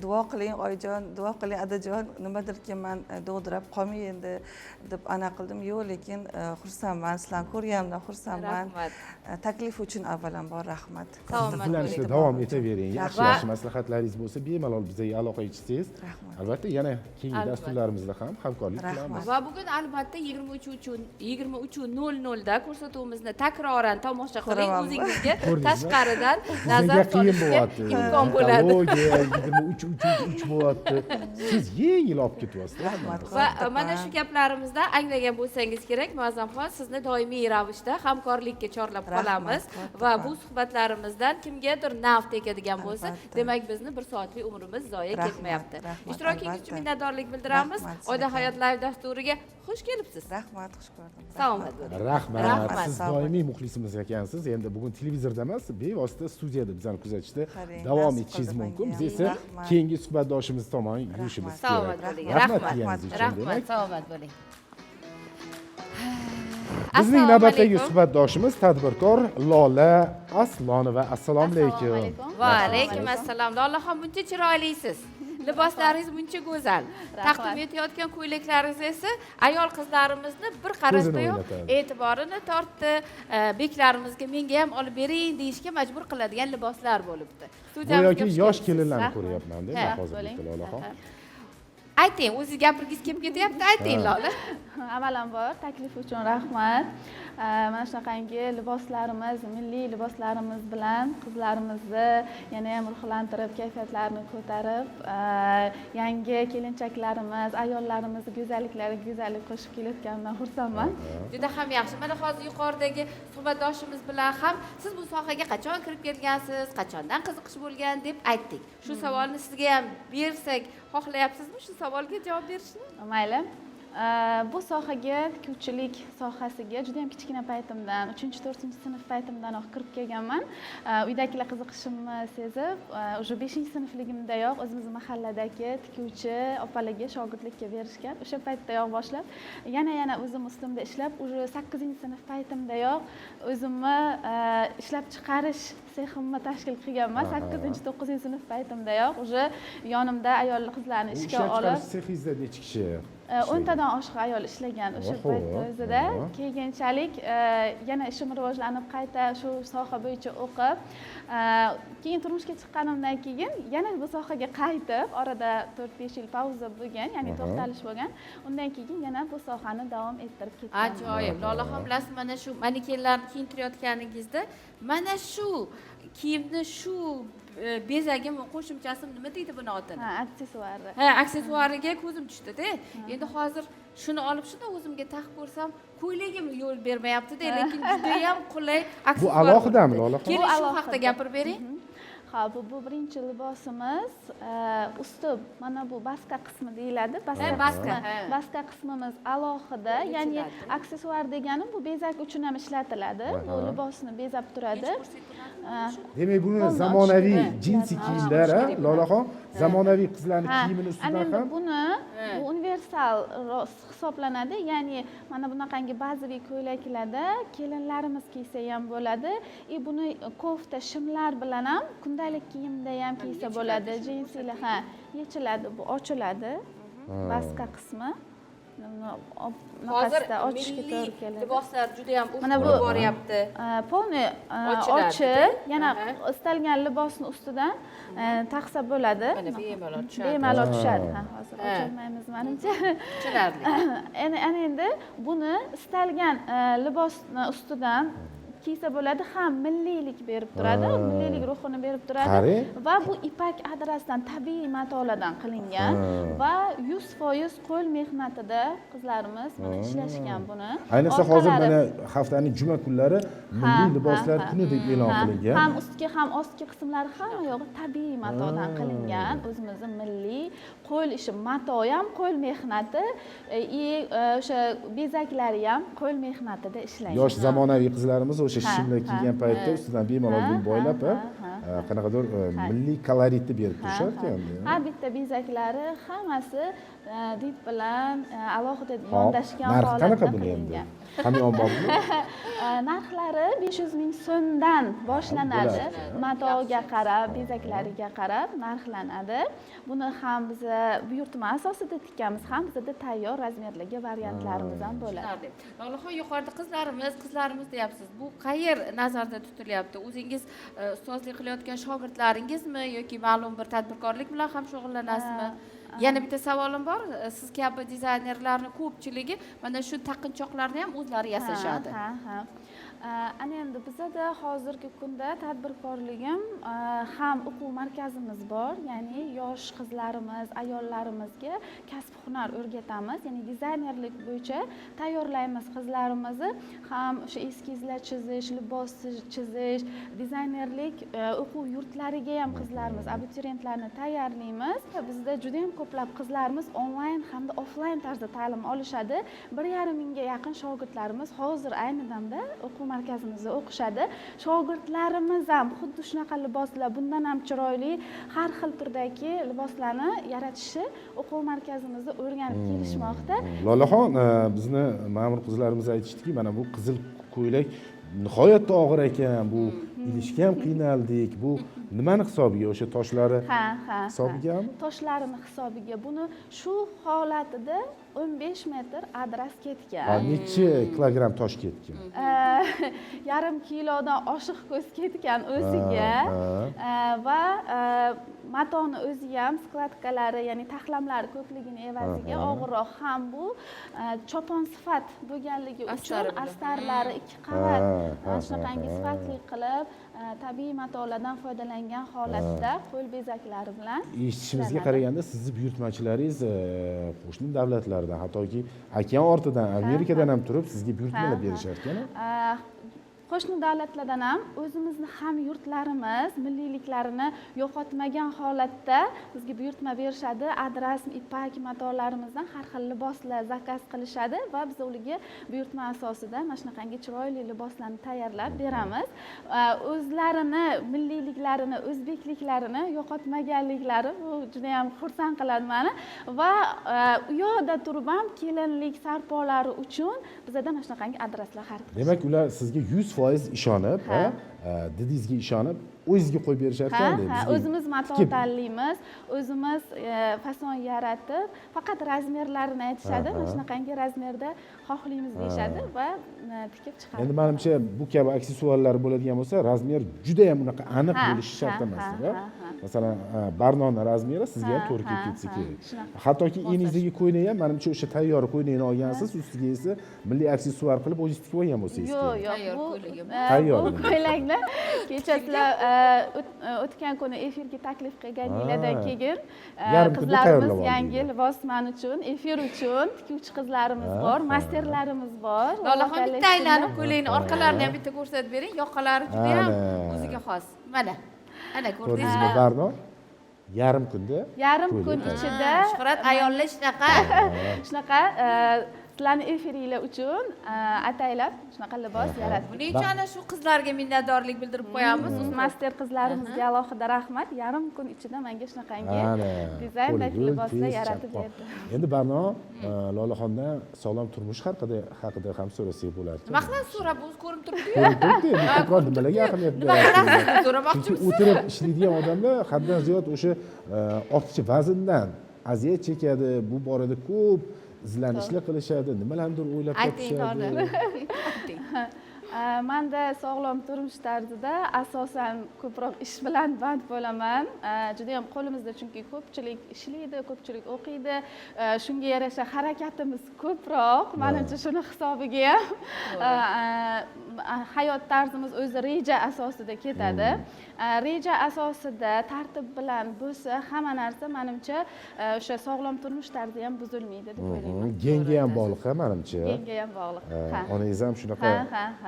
Duo qiling oyijon, duo qiling adajon, nimadirki men dovdirab qolmay endi deb ana qildim. Yo'q, lekin xursandman, sizlarni ko'rganimdan xursandman. Rahmat. Taklif uchun avvalambor rahmat. Salomat Izlanishda bo'ling. davom etavering. Yaxshi Va- yaxshi maslahatlaringiz bo'lsa, bemalol bizga aloqaga chiqsangiz, Rahmat. albatta yana keyingi Albatta. dasturlarimizda ham hamkorlik Rahmat. qilamiz. Va bugun albatta 23:00 da ko'rsatuvimizni takroran tomosha qiling. Ko'raman. O'zingizga Ko'rdingizmi? tashqaridan Bizga nazar qiyin solishga bo'lyapti. imkon bo'ladi. Ekologiya 23 bo'lyapti. Siz yengil olib ketyapsiz. Rahmat. Va mana shu gaplarimizdan anglagan bo'lsangiz kerak, Muazzamxon, sizni doimiy ravishda hamkorlikka chorlab Rahmat, qolamiz rahmat. va bu suhbatlarimizdan kimgadir naf tegadigan bo'lsa, Albatta. demak bizni bir soatlik umrimiz zoya Rahmat, ketmayapti. rahmat, Ishtirokingiz uchun albatta. minnatdorlik bildiramiz. Rahmat, Oydin sizga. Hayot Live dasturiga xush kelibsiz. Rahmat, xush ko'rdim. Salomat bo'ling. Rahmat. Rahmat, Siz sog' bo'ling. doimiy muxlisimiz ekansiz. Endi bugun televizorda emas, bevosita studiyada bizani kuzatishda Qarang, davom nasib etishingiz qildi mumkin. Biz menga. esa Rahmat. keyingi suhbatdoshimiz tomon yurishimiz Salomat kerak. bo'ling. Rahmat Rahmat. deganingiz uchun Rahmat, demak. salomat bo'ling. Bizning Assalomu navbatdagi alaykum. suhbatdoshimiz tadbirkor Lola Aslonova. Assalomu alaykum. Va alaykum assalom. Lolaxon, buncha chiroylisiz. Liboslaringiz buncha go'zal. Taqdim etayotgan ko'ylaklaringiz esa ayol qizlarimizni bir qarashdayoq o'ynatadi. e'tiborini tortdi. Beklarimizga menga ham olib bering deyishga majbur qiladigan liboslar bo'libdi. Studiyamizga Go'yoki xush yosh kelibsiz. kelinlarni Rahmat. ko'ryapman-da Ha, hozir Lolaxon. Ayting, o'zingiz gapirgingiz kelib ketyapti, ayting Lola. Avvalambor taklif uchun rahmat. Mana shunaqangi liboslarimiz, milliy liboslarimiz bilan qizlarimizni yana ham ruhlantirib, kayfiyatlarini ko'tarib, yangi kelinchaklarimiz, ayollarimizni go'zalliklariga go'zallik qo'shib kelayotganidan xursandman. Juda ham yaxshi. Mana hozir yuqoridagi suhbatdoshimiz bilan ham siz bu sohaga qachon kirib kelgansiz, qachondan qiziqish bo'lgan deb aytdik. Shu savolni sizga ham bersak, xohlayapsizmi shu savolga javob berishni? Mayli. Bu sohaga tikuvchilik sohasiga juda ham kichkina paytimdan 3-4 sinf paytimdanoq kirib kelganman. Uydagilar qiziqishimni sezib, o'sha 5-sinfligimdayoq o'zimiz mahalladagi tikuvchi opalarga shogirdlikka berishgan. O'sha paytdayoq boshlab yana o'zim ustimda ishlab, o'sha 8-sinf paytimdayoq o'zimni ishlab chiqarish seximni tashkil qilganman. 8-9-sinf paytimdayoq o'sha yonimda ayol qizlarni ishga Ishlab olib chiqarish sexingizda necha kishi? 10 tadan oshiq ayol ishlagan o'sha Oho, paytda o'zida. oho. Keyinchalik yana ishim rivojlanib qayta shu soha bo'yicha o'qib, keyin turmushga chiqqanimdan keyin yana bu sohaga qaytib, orada 4-5 yil pauza bo'lgan, ya'ni Aha. to'xtalish bo'lgan. Undan keyin yana bu sohani davom ettirib ketganman. Ajoyib. Lolaxon, bilasiz, mana shu manekenlarni kiyintirayotganingizda mana shu kiyimni shu bezagim qo'shimchasi nima deydi buni otini? Ha, aksessuari. Ha, aksessuariga ko'zim tushdi-da. Endi hozir shuni olib shunda o'zimga taqib ko'rsam, ko'ylagim yo'l bermayapti-da, lekin juda ham qulay aksessuar. Bu alohidami, Lolaxon? Keling, Bu shu alohida. haqida gapirib bering. Xo'p, bu birinchi libosimiz. Usti mana bu baska qismi deyiladi. baska, ha. Baska qismimiz alohida, ya'ni aksessuar degani bu bezak uchun ham ishlatiladi. Bu libosni bezab turadi. Demak, buni Qo'lni zamonaviy ochishga jinsi bo'ladi. kiyimlar, ha, Lolaxon, zamonaviy qizlarning Ha, kiyimini ustidan endi ham buni bu universal hisoblanadi. Ya'ni mana bunaqangi ba'ziviy ko'ylaklarda kelinlarimiz kiysa ham bo'ladi. Buni kofta, shimlar bilan ham kundalik kiyimda ham kiysa bo'ladi. Jinsilar ha, yechiladi, bu ochiladi. Baska qismi. Hozir ochishga to'g'ri keladi. liboslar juda ham Mana bu boryapti. Polni Ochiladi. ochib, yana istalgan libosni ustidan taqsa bo'ladi. Mana bemalol tushadi. Bemalol tushadi. Ha, hozir ocholmaymiz menimcha. Tushunarli. Endi buni istalgan libosni ustidan kiysa bo'ladi, ham milliylik berib turadi, milliylik ruhini berib turadi Qarang. va bu ipak adrasdan, tabiiy matolardan qilingan va 100% qo'l mehnatida qizlarimiz mana ishlashgan buni. Ayniqsa hozir Orqalari- mana haftaning juma kunlari milliy liboslar kuni deb e'lon qilingan. Ham ustki ham ostki qismlari hamma yog'i tabiiy matodan qilingan. O'zimizning milliy qo'l ishi, mato ham qo'l mehnati, o'sha bezaklari ham qo'l mehnatida ishlangan. Yosh zamonaviy qizlarimiz o'sha shimlar kiygan ha, paytda ustidan bemalol gul boylab, qanaqadir milliy koloritni berib turishar ekan. Har bitta bezaklari hammasi did bilan alohida Hop, yondashgan narxi holatda qanaqa buni endi? qilingan. Hamyonbopmi? Narxlari 500 ming so'mdan boshlanadi. bo'ladi. Matoga qarab, bezaklariga qarab narxlanadi. Buni ham biz buyurtma asosida tikamiz, ham bizda tayyor razmerlarga variantlarimiz ham bo'ladi. Lolaxon, yuqorida qizlarimiz deyapsiz. Bu qayer nazarda tutilyapti? O'zingiz ustozlik qilayotgan shogirdlaringizmi yoki ma'lum bir tadbirkorlik bilan ham shug'ullanasizmi? Yana bitta savolim bor. Siz kabi dizaynerlarning ko'pchiligi mana shu taqinchoqlarni ham o'zlari yasashadi. Ha. Ana endi bizda hozirgi kunda tadbirkorligim ham o'quv markazimiz bor, ya'ni yosh qizlarimiz, ayollarimizga kasb hunar o'rgatamiz, ya'ni dizaynerlik bo'yicha tayyorlaymiz qizlarimizni, ham o'sha eskizlar chizish, libos chizish, dizaynerlik o'quv yurtlariga ham qizlarimiz, abituriyentlarni tayyorlaymiz. Bizda juda ham ko'plab qizlarimiz onlayn hamda offlayn tarzda ta'lim olishadi. 1,5 mingga yaqin shogirdlarimiz hozir ayni damda o'quv markazimizda o'qishadi. Shogirdlarimiz ham xuddi shunaqa liboslar, bundan ham chiroyli har xil turdagi liboslarni yaratishni o'quv markazimizda o'rganib kelishmoqda. Lolaxon, bizni ma'mur qizlarimiz aytishdiki, mana bu qizil ko'ylak nihoyatda og'ir ekan, bu ilishga ham qiynaldik. Bu nimani hisobiga, o'sha toshlari hisobigami? Toshlarini hisobiga. Buni shu holatida 15 metr adras ketgan. Necha kilogramm tosh ketgan? Yarim kilodan oshiq ko'z ketgan o'ziga va matoni o'zi ham skladkalari, ya'ni taxlamlari ko'pligini evaziga og'irroq, ham bu chopon sifat bo'lganligi uchun astarlari 2 qavat shunaqangi sifatli qilib tabiiy matolardan foydalangan holatda qo'l bezaklari bilan Eshitishimizga qaraganda sizni buyurtmachilaringiz qo'shni davlatlardan, hattoki okean ortidan, Amerikadan ham turib sizga buyurtmalar berishar ekan. qo'shni davlatlardan ham o'zimizni ham yurtlarimiz milliyliklarini yo'qotmagan holatda bizga buyurtma berishadi. Adras, ipak matolarimizdan har xil liboslar zakaz qilishadi va biz ularga buyurtma asosida mana shunaqangi chiroyli liboslarni tayyorlab beramiz. O'zlarini milliyliklarini, o'zbekliklarini yo'qotmaganliklari bu juda ham xursand qiladi meni va u yoqda turib ham kelinlik sarpolari uchun bizda mana shunaqangi adreslar har qilishadi. Demak, ular sizga 100% ishonib, didingizga ishonib, o'zingizga qo'yib berishar ekan. O'zimiz mato tanlaymiz, o'zimiz fason yaratib, faqat razmerlarini aytishadi, mana shunaqangi razmerda xohlaymiz deyishadi va tikib chiqadi. Endi menimcha bu kabi aksessuarlar bo'ladigan bo'lsa, razmer juda ham unaqa aniq bo'lishi shart emas. masalan barnoni razmeri sizga ham to'g'ri kelib ketsa kerak. Hattoki eningizdagi ko'yni ham menimcha o'sha tayyor ko'ynakni olgansiz, ustiga esa milliy aksessuar qilib o'zingiz tikib olgan bo'lsangiz kerak. Yo'q, Tayyor ko'ylagim. Tayyor. bu ko'ylakni kecha sizlar o'tgan kuni efirga taklif qilganinglardan keyin Yarim kunda qizlarimiz tayyorlab yangi oldinglar. libosman uchun, efir uchun tikuvchi qizlarimiz bor, masterlarimiz bor. Lolaxon Alloh bitta taolo aylanib ko'ylakni orqalarini ham bitta ko'rsatib bering. Yoqalari juda ham Ana. o'ziga xos. Mana. Ana Ko'rdingizmi ko'rdingizmi? Barno? Yarim kunda yarim kun ko'ylak ichida Shuhrat ayollar shunaqa. shunaqa sizlarni efiringlar uchun ataylab shunaqa libos yaratdik. Buning uchun ana shu qizlarga minnatdorlik bildirib qo'yamiz. Master qizlarimizga alohida rahmat. Yarim kun ichida menga shunaqangi dizayndagi qo'lgul, liboslar tez, yaratib chapqon. berdi. Endi Barno Lolaxondan sog'lom turmush haqida ham so'rasak bo'lardi. Nima qilasiz so'rab, o'zi ko'rib turibdi-yu. Ko'rib turibdi, endi ko'proq nimalarga ahamiyat Nima berasiz? qilasiz so'ramoqchimisiz? Chunki o'tirib ishlaydigan odamlar haddan ziyod o'sha ortiqcha vazndan aziyat chekadi, bu borada ko'p izlanishlar qilishadi, nimalardir o'ylab Ayting, topishadi. Ayting. Manda sog'lom turmush tarzida asosan ko'proq ish bilan band bo'laman. Juda ham qo'limizda chunki ko'pchilik ishlaydi, ko'pchilik o'qiydi. Shunga yarasha harakatimiz ko'proq. Menimcha shuni hisobiga ham hayot tarzimiz o'zi reja asosida ketadi. Reja asosida tartib bilan bo'lsa, hamma narsa menimcha o'sha sog'lom turmush tarzi ham buzilmaydi deb o'ylayman. Genga ham bog'liq, menimcha. Genga ham bog'liq. Onangiz ham shunaqa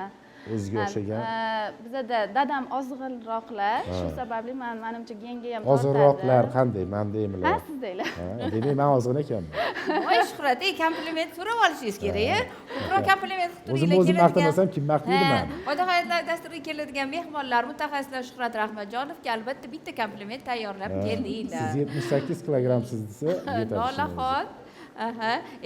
Ha. o'ziga o'xshagan. Bizada dadam ozg'inroqlar, shu sababli menimcha genga ham Ozg'inroqlar qanday? Mendaymilar? Ha, sizdaylar. Demak, men ozg'in ekanman. Voy Shuhrat, kompliment so'rab olishingiz kerak. Ko'proq kompliment qilib O'zimni o'zim maqtamasam kim maqtaydi meni? Oda hayotlar dasturiga keladigan mehmonlar, mutaxassislar Shuhrat Rahmatjonovga albatta bitta kompliment tayyorlab kelinglar. Siz 78 kilogrammsiz desa, yetadi. Lolaxon.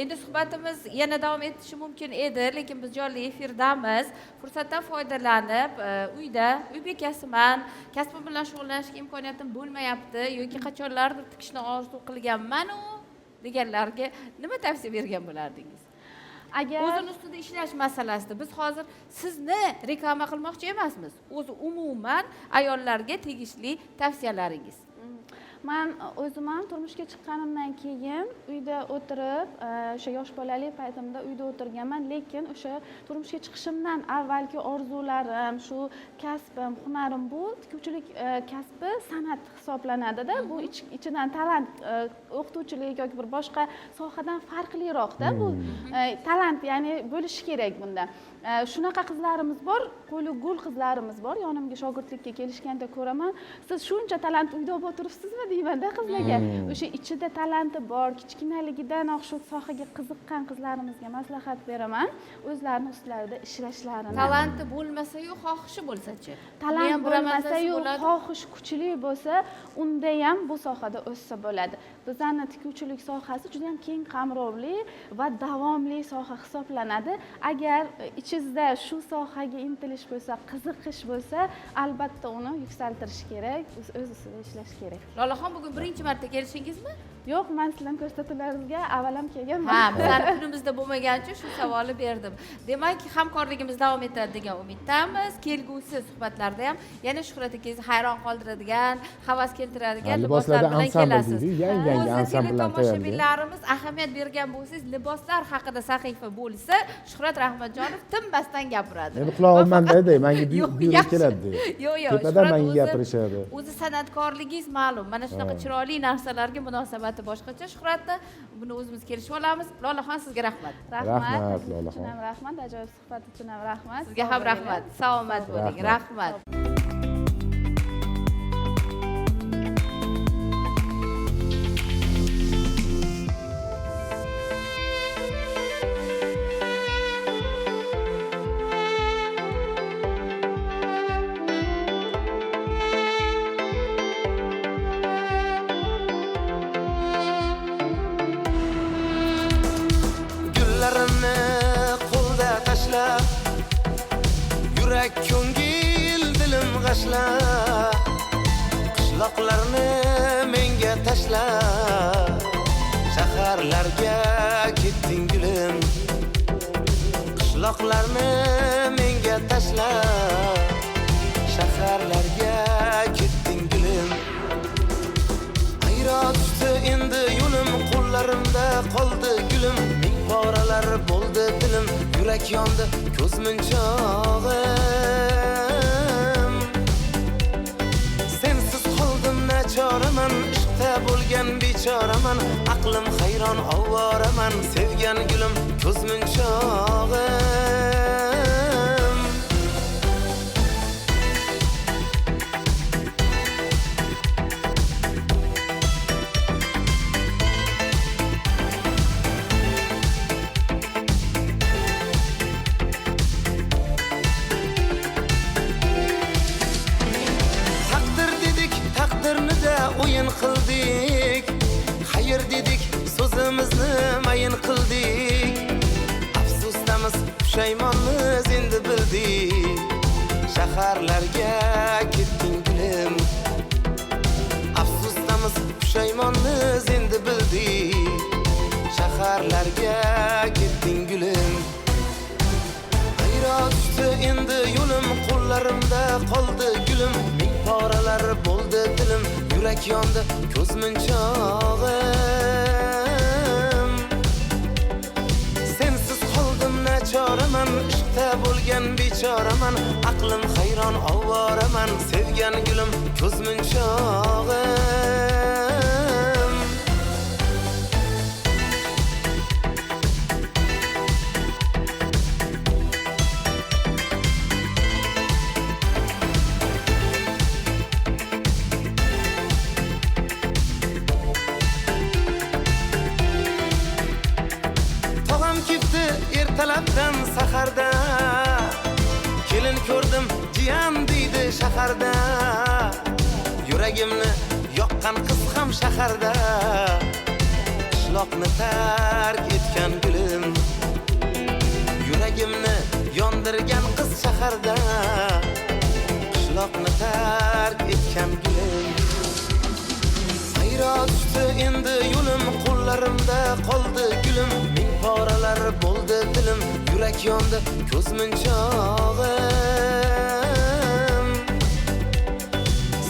Endi suhbatimiz yana davom etishi mumkin edi, lekin biz jonli efirdamiz. Fursatdan foydalanib, uyda uy bekasiman, kasbim bilan shug'ullanishga imkoniyatim bo'lmayapti yoki qachonlardir tikishni orzu qilganman-u deganlarga nima tavsiya bergan bo'lardingiz? Agar O'zini ustida ishlash masalasida biz hozir sizni reklama qilmoqchi emasmiz. O'zi umuman ayollarga tegishli tavsiyalaringiz. men o'zim ham turmushga chiqqanimdan keyin uyda o'tirib, o'sha yosh bolali paytimda uyda o'tirganman, lekin o'sha turmushga chiqishimdan avvalgi orzularim, shu kasbim, hunarim bu tikuvchilik kasbi san'at hisoblanadi-da. Bu ichidan talant, o'qituvchilik yoki bir boshqa sohadan farqliroq-da. Bu talant, ya'ni bo'lishi kerak bunda. Shunaqa qizlarimiz bor, qo'li gul qizlarimiz bor. Yonimga shogirdlikka kelishganda ko'raman, siz shuncha talant uyda olib o'tiribsizmi deyman-da qizlarga. O'sha ichida talanti bor, kichkinaligidan shu sohaga qiziqqan qizlarimizga maslahat beraman. O'zlarini ustlarida ishlashlarini. Talanti bo'lmasa-yu, xohishi bo'lsa-chi? Talant bo'lmasa-yu, xohish kuchli bo'lsa, unda ham bu sohada o'ssa bo'ladi. Bizning tikuvchilik sohasi juda ham keng qamrovli va davomli soha hisoblanadi. Agar ichingizda shu sohaga intilish bo'lsa, qiziqish bo'lsa, albatta uni yuksaltirish kerak, o'z ustida ishlash kerak. Lolaxon, bugun birinchi marta kelishingizmi? Yo'q, men sizlarning ko'rsatuvlaringizga avvalam kelganman. Ha, bizlar kunimizda bo'lmagani uchun shu savolni berdim. Demak, hamkorligimiz davom etadi degan umiddamiz. Kelgusi suhbatlarda ham yana Shuhrat akangizni hayron qoldiradigan, havas keltiradigan liboslar bilan kelasiz. Yangi ansambllar tomoshabinlarimiz ahamiyat bergan bo'lsangiz, liboslar haqida sahifa bo'lsa, Shuhrat Rahmatjonov tinmasdan gapiradi. Endi qulog'imda menga buyruq keladi. Yo'q, tepadan menga gapirishadi. O'zi san'atkorligingiz ma'lum. Mana shunaqa chiroyli narsalarga munosabat boshqacha. Shuhratni buni o'zimiz kelishib olamiz. Lolaxon, sizga rahmat. Rahmat, Lolaxon. Rahmat, ajoyib suhbat uchun ham rahmat. Sizga ham rahmat. Salomat bo'ling. Rahmat. Qo'lda tashlab, yurak ko'ngil dilim g'ashlab, qishloqlarni menga tashlab, shaharlarga ketding gulim. Qishloqlarni menga tashlab, shaharlarga ketding gulim. qo'llarimda qoldi gulim, ming poralar bo'ldi dilim, yurak yondi ko'z munchog'im. Sensiz qoldim nachoraman, ishqda bo'lgan bechoraman, aqlim hayron ovoraman, sevgan gulim ko'z munchog'im. Taqdir dedik, taqdirni da o'yin qildik. Xayr dedik, so'zimizni mayin qildik. Afsusdamiz, pushaymonmiz endi bildik. Shaharlarga ketding gulim. Afsusdamiz, pushaymonmiz endi bildik. Shaharlarga ketding gulim. Hayrat tushdi endi yo'lim, qo'llarimda qoldi gulim, ming poralar bo'ldi dilim, yurak yondi ko'z munchog'im. Sensiz qoldim nachoraman, ishqda bo'lgan bechoraman, aqlim hayron ovoraman, sevgan gulim ko'z munchog'im. Tog'am ketdi ertalabdan saharda, kelin ko'rdim jiyan deydi shaharda. Yuragimni yoqqan qiz ham shaharda, qishloqni tark etgan gulim. Yuragimni yondirgan qiz shaharda, qishloqni tark etgan gulim. Hayrat tushdi endi yo'lim, qo'llarimda qoldi gulim, ming poralar bo'ldi dilim, yurak yondi ko'z munchog'im.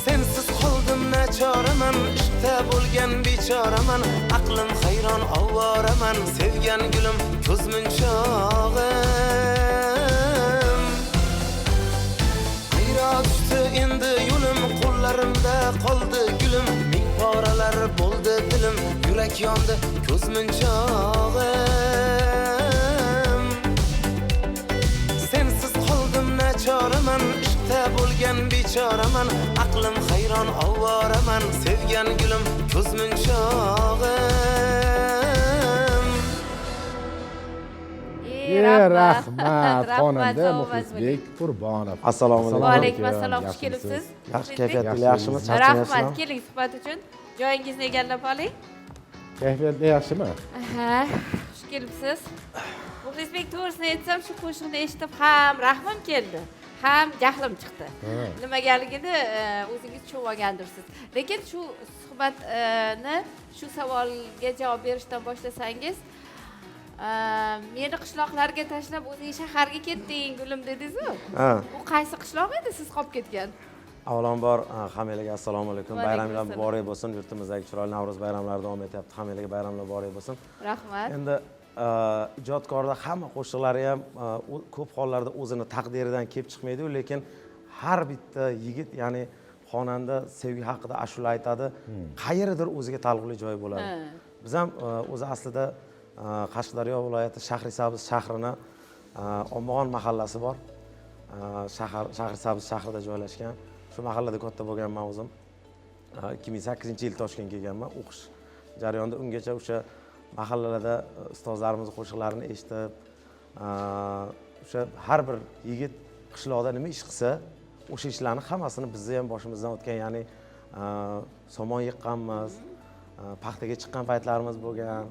Sensiz qoldim nachoraman, ishqda bo'lgan bechoraman, aqlim hayron ovoraman, sevgan gulim ko'z munchog'im. Hayrat tushdi endi yo'lim, qo'llarimda qoldi gulim, ming poralar bo'ldi dilim, yurak yondi ko'z munchog'im. Sensiz qoldim nachoraman, ishqda bo'lgan bechoraman, aqlim hayron ovoraman, sevgan gulim ko'z munchog'im. Rahmat xonanda Muxlisbek Qurbonov. Assalomu alaykum. Va alaykum assalom, xush kelibsiz. Yaxshi kayfiyatda yaxshimiz, Rahmat, charchamayapsizmi? keling suhbat uchun. Joyingizni egallab oling. Kayfiyat yaxshimi? Aha, xush kelibsiz. Muxlisbek, to'g'risini aytsam, shu qo'shiqni eshitib ham rahmim keldi, ham jahlim chiqdi. Nimagaligini o'zingiz tushunib olgandirsiz. Lekin shu suhbatni shu savolga javob berishdan boshlasangiz, meni qishloqlarga tashlab o'zing shaharga ketding gulim dedingiz-ku. Ha. Bu qaysi qishloq edi siz qolib ketgan? Avvalambor hammalarga assalomu alaykum. Va alaykum Bayramlar assalom. muborak bo'lsin. Yurtimizdagi chiroyli Navro'z bayramlari davom etyapti. Hammalarga bayramlar muborak bo'lsin. Rahmat. Endi ijodkorda hamma qo'shiqlari ham ko'p hollarda o'zini taqdiridan kelib chiqmaydi, lekin har bitta yigit, ya'ni xonanda sevgi haqida ashula aytadi, qayerdir o'ziga taalluqli joyi bo'ladi. Biz ham o'zi aslida Qashqadaryo viloyati Shahrisabz shahrini Ommag'on mahallasi bor. Shahrisabz shahrida joylashgan. Shu mahallada katta bo'lganman o'zim. 2008-yil Toshkentga kelganman o'qish jarayonida. Ungacha o'sha mahallalarda ustozlarimiz qo'shiqlarini eshitib, o'sha har bir yigit qishloqda nima ish qilsa, o'sha ishlarni hammasini bizni ham boshimizdan o'tgan, ya'ni somon yiqqanmiz, paxtaga chiqqan paytlarimiz bo'lgan.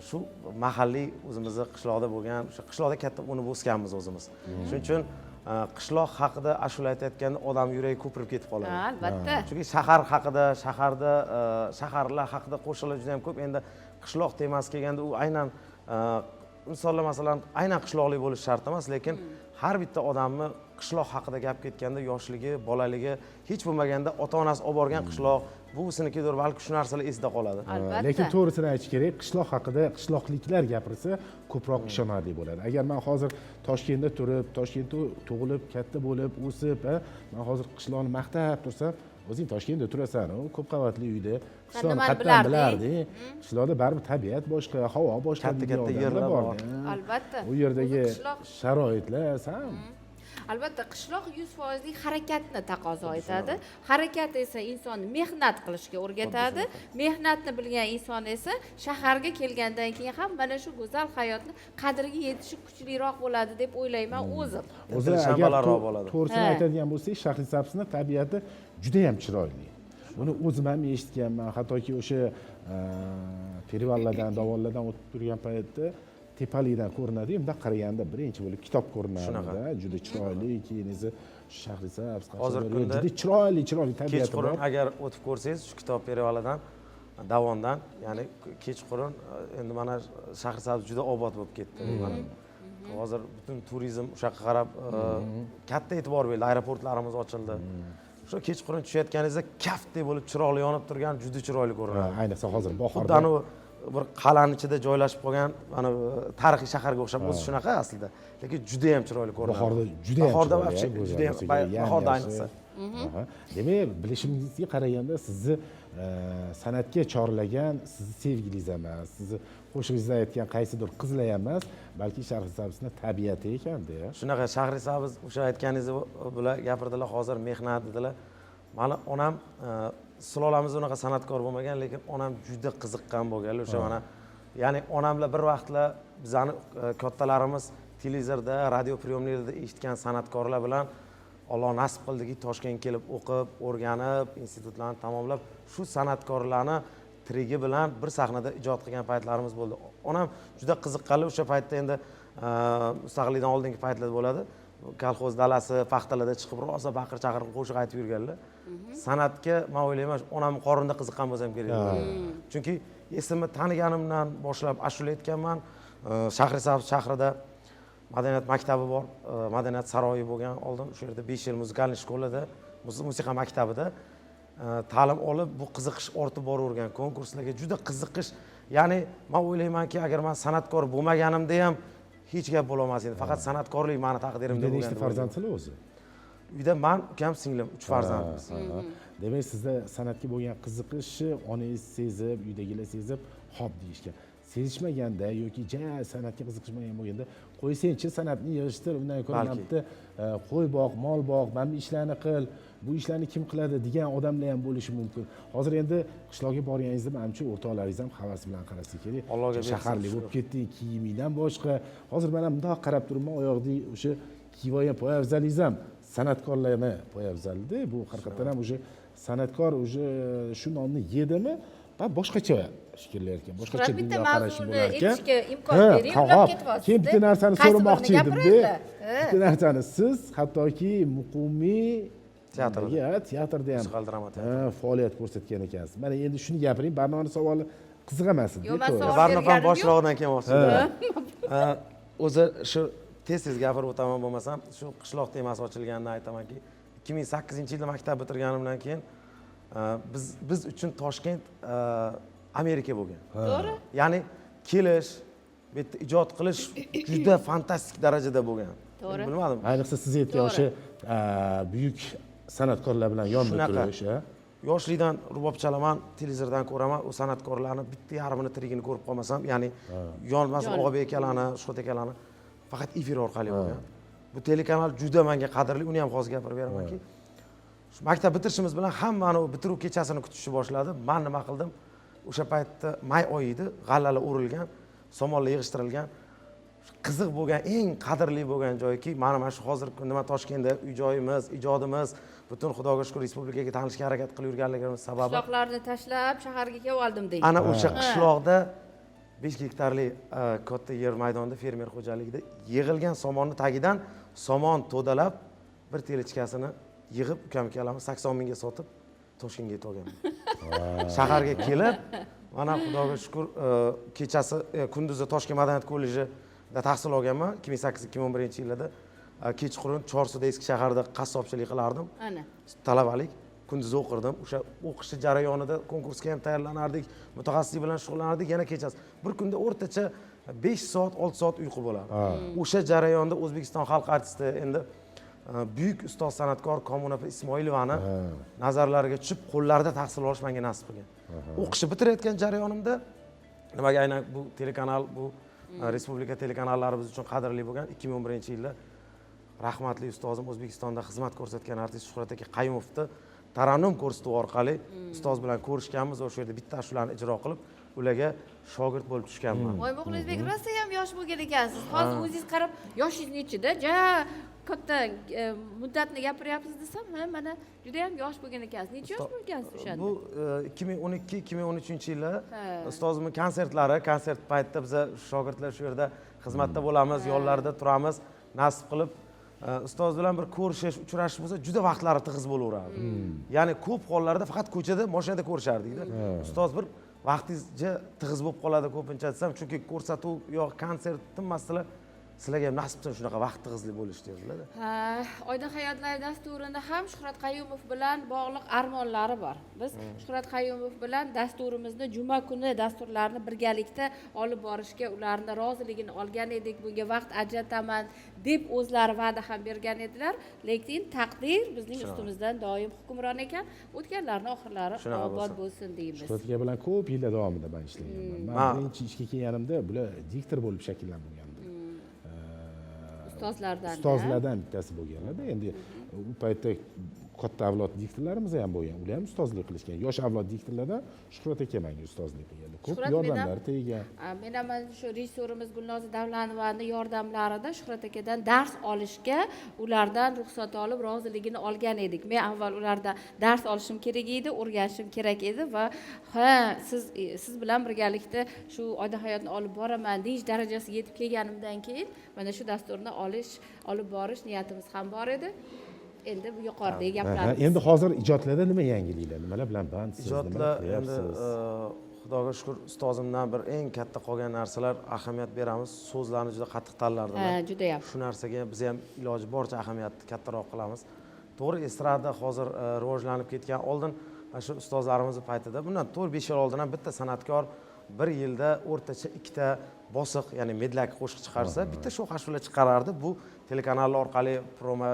Shu mahalliy o'zimizni qishloqda bo'lgan, o'sha qishloqda katta unib o'sganmiz o'zimiz. Shuning uchun qishloq haqida ashula aytayotganda odam yuragi ko'pirib ketib qoladi. Albatta. Chunki shahar haqida, shaharlar haqida qo'shiqlar juda ham ko'p. Endi qishloq temasi kelganda u aynan misollar masalan aynan qishloqlik bo'lishi shart emas, lekin har bitta odamni qishloq haqida gap ketganda yoshligi, bolaligi, hech bo'lmaganda ota-onasi olib borgan qishloq, buvisiniki balki shu narsalar esida qoladi. Albatta. Lekin to'g'risini aytish kerak, qishloq haqida qishloqliklar gapirsa ko'proq ishonarli bo'ladi. Agar men hozir Toshkentda turib, Toshkentda tug'ilib, katta bo'lib, o'sib, men hozir qishloqni maqtab tursam, o'zing Toshkentda turasan, ko'p qavatli uyda, qishloqni nimani qatdan bilarding? bilarding. Qishloqda baribir tabiat boshqa, havo boshqa, Katta-katta yerlar bor. Albatta. U yerdagi O'zi qishloq sharoitlar ham albatta qishloq 100% harakatni taqozo etadi. Harakat esa insonni mehnat qilishga o'rgatadi. Mehnatni bilgan inson esa shaharga kelgandan keyin ham mana shu go'zal hayotni qadriga yetishi kuchliroq bo'ladi deb o'ylayman o'zim. o'zi Intilish ham agar balandroq bo'ladi. to'g'risini Ha. aytadigan bo'lsak, Shahrisabzni tabiati juda ham chiroyli. Buni o'zim ham eshitganman, hattoki o'sha perivallardan, dovonlardan o'tib turgan paytda tepalikdan ko'rinadi, unda qaraganda birinchi bo'lib kitob ko'rinadi, juda chiroyli, keyin esa Shahrisabz, Hozirgi kunda juda chiroyli tabiati Kechqurun bor. agar o'tib ko'rsangiz shu kitob perevalidan, Davondan, ya'ni kechqurun endi mana Shahrisabz juda obod bo'lib ketdi. Mana hozir butun turizm o'sha yoqqa qarab katta e'tibor berildi, aeroportlarimiz ochildi. Shu kechqurun tushayotganingizda kaftdek bo'lib chiroqli yonib turgan juda chiroyli ko'rinadi. Ayniqsa hozir Xuddi bahorda anavi bir qal'aning ichida joylashib qolgan mana tarixiy shaharga o'xshab o'zi shunaqa aslida, lekin juda ham chiroyli ko'rinadi. bahorda juda ham Bahorda chiroyli, вообще go'zal juda ham bo'lsa kerak, bahorda yam-yashil. ayniqsa. Aha. Demak, bilishimizga qaraganda sizni san'atga chorlagan sizni sevgilingiz emas, sizni qo'shig'ingizda aytgan qaysidir qizlar emas, balki Shahrisabzni tabiati ekanda. Shunaqa Shahrisabz o'sha aytganingiz bilan gapirdilar, hozir mehnat dedilar. Mani onam sulolamizda unaqa san'atkor bo'lmagan, lekin onam juda qiziqqan bo'lganlar o'sha mana. Ya'ni onamlar bir vaqtlar bizani kattalarimiz televizorda, radio priyomniklarda eshitgan san'atkorlar bilan Alloh nasib qildiki, Toshkentga kelib o'qib, o'rganib, institutlarni tamomlab, shu san'atkorlarni tirigi bilan bir sahnada ijod qilgan paytlarimiz bo'ldi. Onam juda qiziqqanlar o'sha paytda endi mustaqillikdan oldingi paytlar bo'ladi. Kolxoz dalasi, paxtalarda chiqib rosa baqir-chaqir qo'shiq aytib yurganlar. San'atga men o'ylayman, onamning qorinida qiziqqan bo'lsam kerak. Chunki esimni taniganimdan boshlab ashula aytganman. Shahrisabz shahrida madaniyat maktabi bor, madaniyat saroyi bo'lgan oldin, o'sha yerda 5 yil muzikalniy shkolada, musiqa maktabida ta'lim olib, bu qiziqish ortib boravergan, konkurslarga juda qiziqish. Ya'ni men o'ylaymanki, agar men san'atkor bo'lmaganimda ham hech gap bo'la olmas edi. Faqat san'atkorlik meni taqdirimda Uyda bo'lgan. nechta farzandsizlar o'zi? Uyda men, ukam, singlim 3 farzandmiz. Demak, sizda san'atga bo'lgan qiziqishni onangiz sezib, uydagilar sezib, hop deyishgan. Sezishmaganda yoki san'atga qiziqishmagan bo'lganda, qo'ysangchi san'atni yig'ishtir, undan ko'ra bitta qo'y boq, mol boq, mana bu ishlarni qil, bu ishlarni kim qiladi degan odamlar ham bo'lishi mumkin. Hozir endi qishloqqa borganingizda menimcha o'rtoqlaringiz ham havas bilan qarasa kerak. Allohga shaharlik bo'lib ketdi, kiyimingdan boshqa. Hozir men ham bundoq qarab turibman, oyoqdagi o'sha kiyib olgan poyabzalingiz ham san'atkorlarni poyabzalida. Bu haqiqatan ham o'sha san'atkor o'sha shu nomni yedimi, boshqacha fikrlayotgan, boshqacha dunyo qarashi bo'lar ekan. Aytishga imkon bering, ular ketyapsiz. Keyin bitta narsani so'ramoqchi edim-da. Bitta narsani siz hattoki muqimiy teatrda ham faoliyat ko'rsatgan ekansiz. Mana endi shuni gapiring, Barnoni savoli qiziq emas edi. Yo'q, men savol Barnofan boshlig'idan kelmoqchiman. O'zi shu tez-tez gapirib o'taman bo'lmasam, shu qishloq temasi ochilganini aytamanki, 2008-yilda maktab bitirganimdan keyin biz uchun Toshkent Amerika bo'lgan. To'g'ri? Ya'ni kelish, bu yerda ijod qilish juda fantastik darajada bo'lgan. To'g'ri. Bilmadim. Ayniqsa siz aytgan o'sha buyuk san'atkorlar bilan yonda turish, Yoshlikdan rubob chalaman, televizordan ko'raman, u san'atkorlarni bitta yarmini tirigini ko'rib qolmasam, ya'ni yonmas Og'abek akalarni, Shuhrat akalarni faqat efir orqali bo'lgan. Bu telekanal juda menga qadrli, uni ham hozir gapirib beramanki. Shu maktab bitirishimiz bilan hammani bitiruv kechasini kutishni boshladi. Men nima qildim? O'sha paytda may oyi edi, g'allalar o'rilgan, somonlar yig'ishtirilgan. Qiziq bo'lgan, eng qadrli bo'lgan joyki, mana shu hozirgi kunda men Toshkentda uy-joyimiz, ijodimiz, butun Xudoga shukr respublikaga tanishga harakat qilib yurganligimiz sababi Qishloqlarni tashlab shaharga kelib oldim deydi. ana o'sha qishloqda 5 gektarlik katta yer maydonida fermer xo'jaligida yig'ilgan somonni tagidan somon to'dalab bir telichkasini yig'ib ukam-ukalarimiz 80 mingga sotib Toshkentga yetib olganman. Shaharga kelib, mana Xudoga shukr kechasi kunduzi Toshkent madaniyat kolleji tahsil olganman 2008-2011 yillarda kechqurun Chorsuda eski shaharda qassobchilik qilardim. Ana. Talabalik kunduz o'qirdim. O'sha o'qish jarayonida konkursga ham tayyorlanardik, mutaxassislik bilan shug'ullanardik, yana kechasi. Bir kunda o'rtacha 5 soat, 6 soat uyqu bo'lardi. O'sha jarayonda O'zbekiston xalq artisti endi buyuk ustoz san'atkor Kommunapa Ismoilovani nazarlariga tushib, qo'llarida tahsil olish menga nasib qilgan. O'qishni bitirayotgan jarayonimda nimaga aynan bu telekanal, bu respublika telekanallari biz uchun qadrli bo'lgan 2011-yilda rahmatli ustozim O'zbekistonda xizmat ko'rsatgan artist Shuhrat aka Qayumovni tarannum ko'rsatuvi orqali ustoz bilan ko'rishganmiz va o'sha yerda bitta ashulani ijro qilib, ularga shogird bo'lib tushganman. Voy Muxlisbek, rosa ham yosh bo'lgan ekansiz. Hozir o'zingiz qarab, yoshingiz nechida? Katta muddatni gapiryapsiz desam, mana juda ham yosh bo'lgan ekansiz. Necha yosh bo'lgansiz o'shanda? Bu 2012-2013-yillar ustozimning konsertlari, konsert paytida biz shogirdlar shu yerda xizmatda bo'lamiz, yo'llarda turamiz. Nasib qilib ustoz bilan bir ko'rishish, uchrashish bo'lsa, juda vaqtlari tig'iz bo'laveradi. Ya'ni ko'p hollarda faqat ko'chada, mashinada ko'rishardik-da. Ustoz bir vaqtingizga tig'iz bo'lib qoladi ko'pincha desam, chunki ko'rsatuv yo konsert tinmasdilar. Sizlarga ham nasibdan shunaqa vaqt tig'izlik bo'lish deydilar. Oydin hayot live dasturini ham Shuhrat Qayumov bilan bog'liq armonlari bor. Biz Shuhrat Qayumov bilan dasturimizni juma kuni dasturlarni birgalikda olib borishga ularni roziligini olgan edik. Bunga vaqt ajrataman deb o'zlari va'da ham bergan edilar. Lekin taqdir bizning ustimizdan doim hukmron ekan. O'tganlarning oxirlari obod bo'lsin deymiz. Shuhrat aka bilan ko'p yillar davomida men ishlaganman. Men birinchi ishga kelganimda bular diktor bo'lib shakllanib bo'lgandim. Ustozlardan bittasi bo'lganlar-da. Endi u paytda katta avlod diktorlarimiz ham bo'lgan. Ular ham ustozlik qilishgan. Yosh avlod diktorlardan Shuhrat aka menga ustozlik qilgan. Ko'p yordamlar teggan. Men ham shu rejissorimiz Gulnoza Davlanovani yordamlarida Shuhrat akadan dars olishga, ulardan ruxsat olib, roziligini olgan edik. Men avval ulardan dars olishim kerak edi, o'rganishim kerak edi va siz bilan birgalikda shu oida hayotni olib boraman deyish darajasiga yetib kelganimdan keyin mana shu dasturni olib borish niyatimiz ham bor edi. Endi bu yuqoridagi gaplarimiz. Endi hozir ijodlarda nima yangiliklar, nimalar bilan bandsiz, ijodlar endi Xudoga shukr ustozimdan bir eng katta qolgan narsalar ahamiyat beramiz. So'zlarni juda qattiq tanlardilar. Juda ham. Shu narsaga biz ham iloji boricha ahamiyatni kattaroq qilamiz. To'g'ri, estrada hozir rivojlanib ketgan. Oldin shu ustozlarimiz paytida bundan 4-5 yil oldin ham bitta san'atkor bir yilda o'rtacha 2 ta bosiq, ya'ni medlak qo'shiq chiqarsa, bitta sho'x ashula chiqarardi. Bu telekanallar orqali promo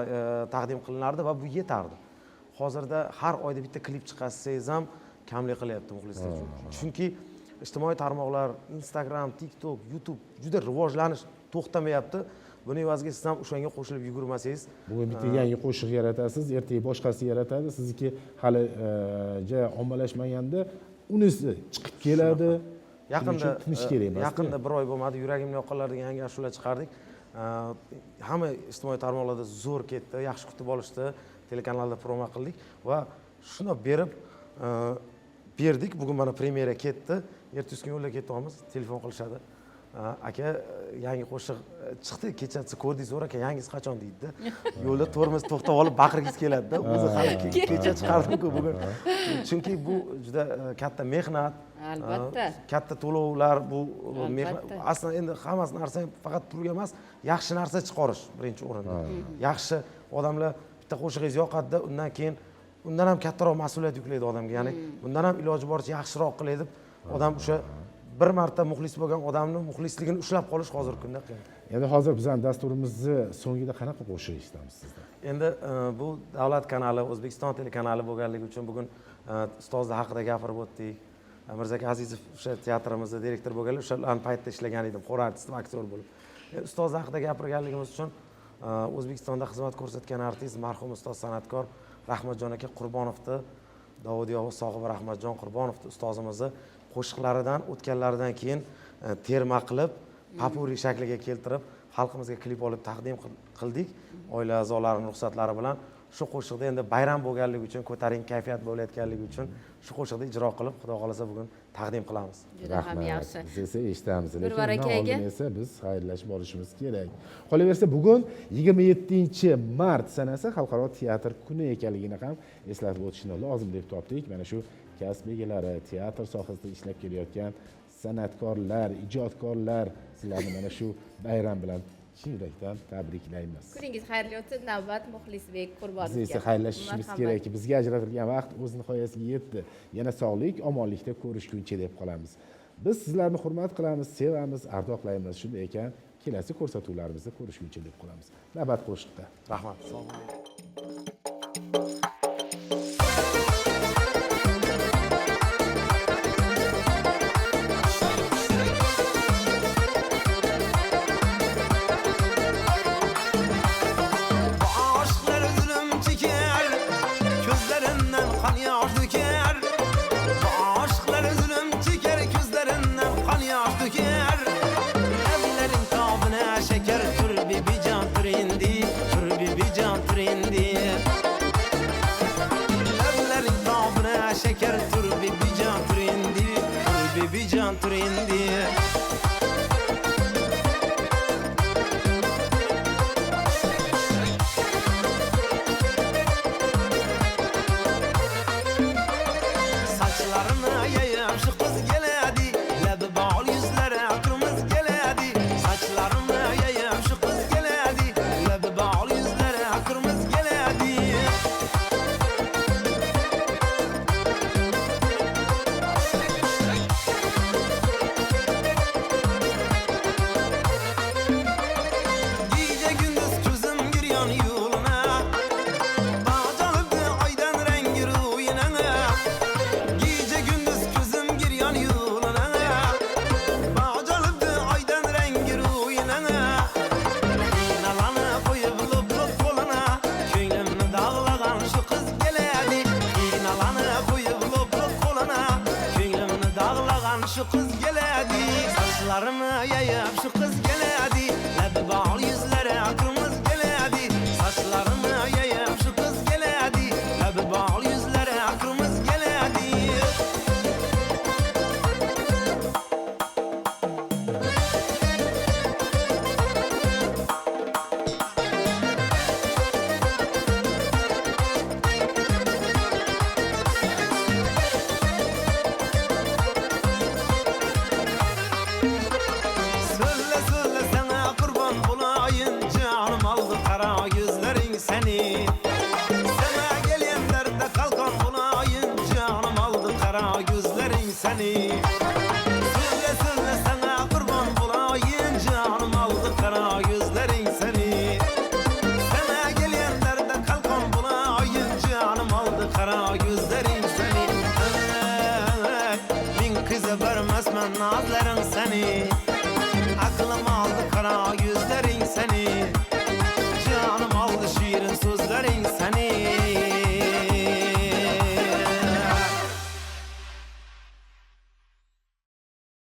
taqdim qilinardi va bu yetardi. Hozirda har oyda bitta klip chiqarsangiz ham kamlik qilyapti muxlislar. Chunki ijtimoiy tarmoqlar, Instagram, TikTok, YouTube juda rivojlanish to'xtamayapti. Buni evaziga siz ham o'shanga qo'shilib yugurmasangiz, bugun bitta yangi qo'shiq yaratasiz, ertaga boshqasi yaratadi. Sizniki hali ommalashmaganda unisi chiqib keladi. Yaqinda tinish kerak emas. Yaqinda bir oy bo'lmadi, yuragimni yoqqanlar degan yangi ashula chiqardik. Hamma ijtimoiy tarmoqlarda zo'r ketdi, yaxshi kutib olishdi, telekanalda promo qildik va shuni berdik. Bugun mana premyera ketdi. Ertasi kuni yo'lga ketyapmiz, telefon qilishadi. Aka, yangi qo'shiq chiqdi, kechasi ko'rdingiz, aka, yangisi qachon deydi-da. Yo'lda tormoz to'xtab olib baqirgingiz keladi-da. O'zi hali kecha chiqardim-ku bugun. Chunki bu juda katta mehnat. Albatta. Katta to'lovlar, bu mehnat. Aslida endi hamma narsa faqat pulga emas, yaxshi narsa chiqarish birinchi o'rinda. Yaxshi odamlar bitta qo'shig'ingiz yoqadi-da, undan keyin undan ham kattaroq mas'uliyat yuklaydi odamga. Ya'ni bundan ham iloji boricha yaxshiroq qilay deb odam o'sha bir marta muxlis bo'lgan odamni muxlisligini ushlab qolish hozirgi kunda qiyin. Endi hozir bizning dasturimizni so'ngida qanaqa qo'shiq eshitamiz sizdan? Endi bu davlat kanali, O'zbekiston telekanali bo'lganligi uchun bugun ustozlar haqida gapirib o'tdik. Mirzaka Azizov o'sha teatrimizda direktor bo'lganlar, o'shalarning paytida ishlagan edim, qo'ra artist va aktyor bo'lib. Ustozlar haqida gapirganligimiz uchun O'zbekistonda xizmat ko'rsatgan artist, marhum ustoz san'atkor Rahmatjon aka Qurbonovni, Davudiyovo Sog'ib Rahmatjon Qurbonovni ustozimizni qo'shiqlaridan o'tganlaridan keyin terma qilib, papuri shakliga keltirib, xalqimizga klip olib taqdim qildik. Oila a'zolarining ruxsatlari bilan shu qo'shiqda endi bayram bo'lganligi uchun, ko'tarinki kayfiyat bo'layotganligi uchun shu qo'shiqni ijro qilib, Xudo xolasa bugun taqdim qilamiz. Juda ham yaxshi. Biz esa eshitamiz, lekin barakaga. oldin esa biz xayrlashib borishimiz kerak. Qolaversa, bugun 27-mart sanasi Xalqaro teatr kuni ekanligini ham eslatib o'tishni lozim deb topdik. Mana shu kasb egalari, teatr sohasida ishlab kelayotgan san'atkorlar, ijodkorlar sizlarni mana shu bayram bilan chin yurakdan tabriklaymiz. Kuningiz xayrli o'tsin. Navbat Muxlisbek Qurbonovga. Biz esa xayrlashishimiz Marhamat. kerak. Bizga ajratilgan vaqt o'z nihoyasiga yetdi. Yana sog'lik, omonlikda ko'rishguncha deb qolamiz. Biz sizlarni hurmat qilamiz, sevamiz, ardoqlaymiz. Shunday ekan, kelasi ko'rsatuvlarimizda ko'rishguncha deb qolamiz. Navbat qo'shiqda. Rahmat. Assalomu alaykum. Aşklar zulüm çeker, gözlerinden kan yaş döker. Aşklar zulüm çeker, gözlerinden kan yaş döker. Evlerin kabına şeker, tür bir can tür indi, tür bir can tür indi. Evlerin kabına şeker, tür bir can tür indi, tür bir can tür indi. Saçlarını yayıp şu kız geledi, lebi bağlı yüzlere kırmızı geledi. Saçlarını yayıp şu kız geledi, lebi bağlı yüzlere kırmızı geledi. Gece gündüz gözüm giriyor yoluna, bağcalıdı aydan rengi ruyuna. Gece gündüz gözüm giriyor yoluna, bağcalıdı aydan rengi ruyuna. İnalanı koyup lup lup koluna, köylümü dağlagan şu kız geledi. İnalanı koyup lup lup koluna, köylümü dağlagan şu kız geledi. Saçlarımı yayıp şu kız geledi, lebi bağlı yüzlere kırmızı geledi. Saçlarımı yayıp şu kız geledi, lebi bağlı yüzlere kırmızı geledi. Söyle söyle sana kurban bulayın, canım aldı kara gözlerin seni. Sana gelenlerde kalkan bulayın, canım aldı kara gözlerin seni. Söyle söyle sana kurban bulayın, canım aldı kara gözlerin seni. Sana gelenlerde kalkan bulayın, canım aldı kara gözlerin seni. Bin kızı vermez men nazların seni.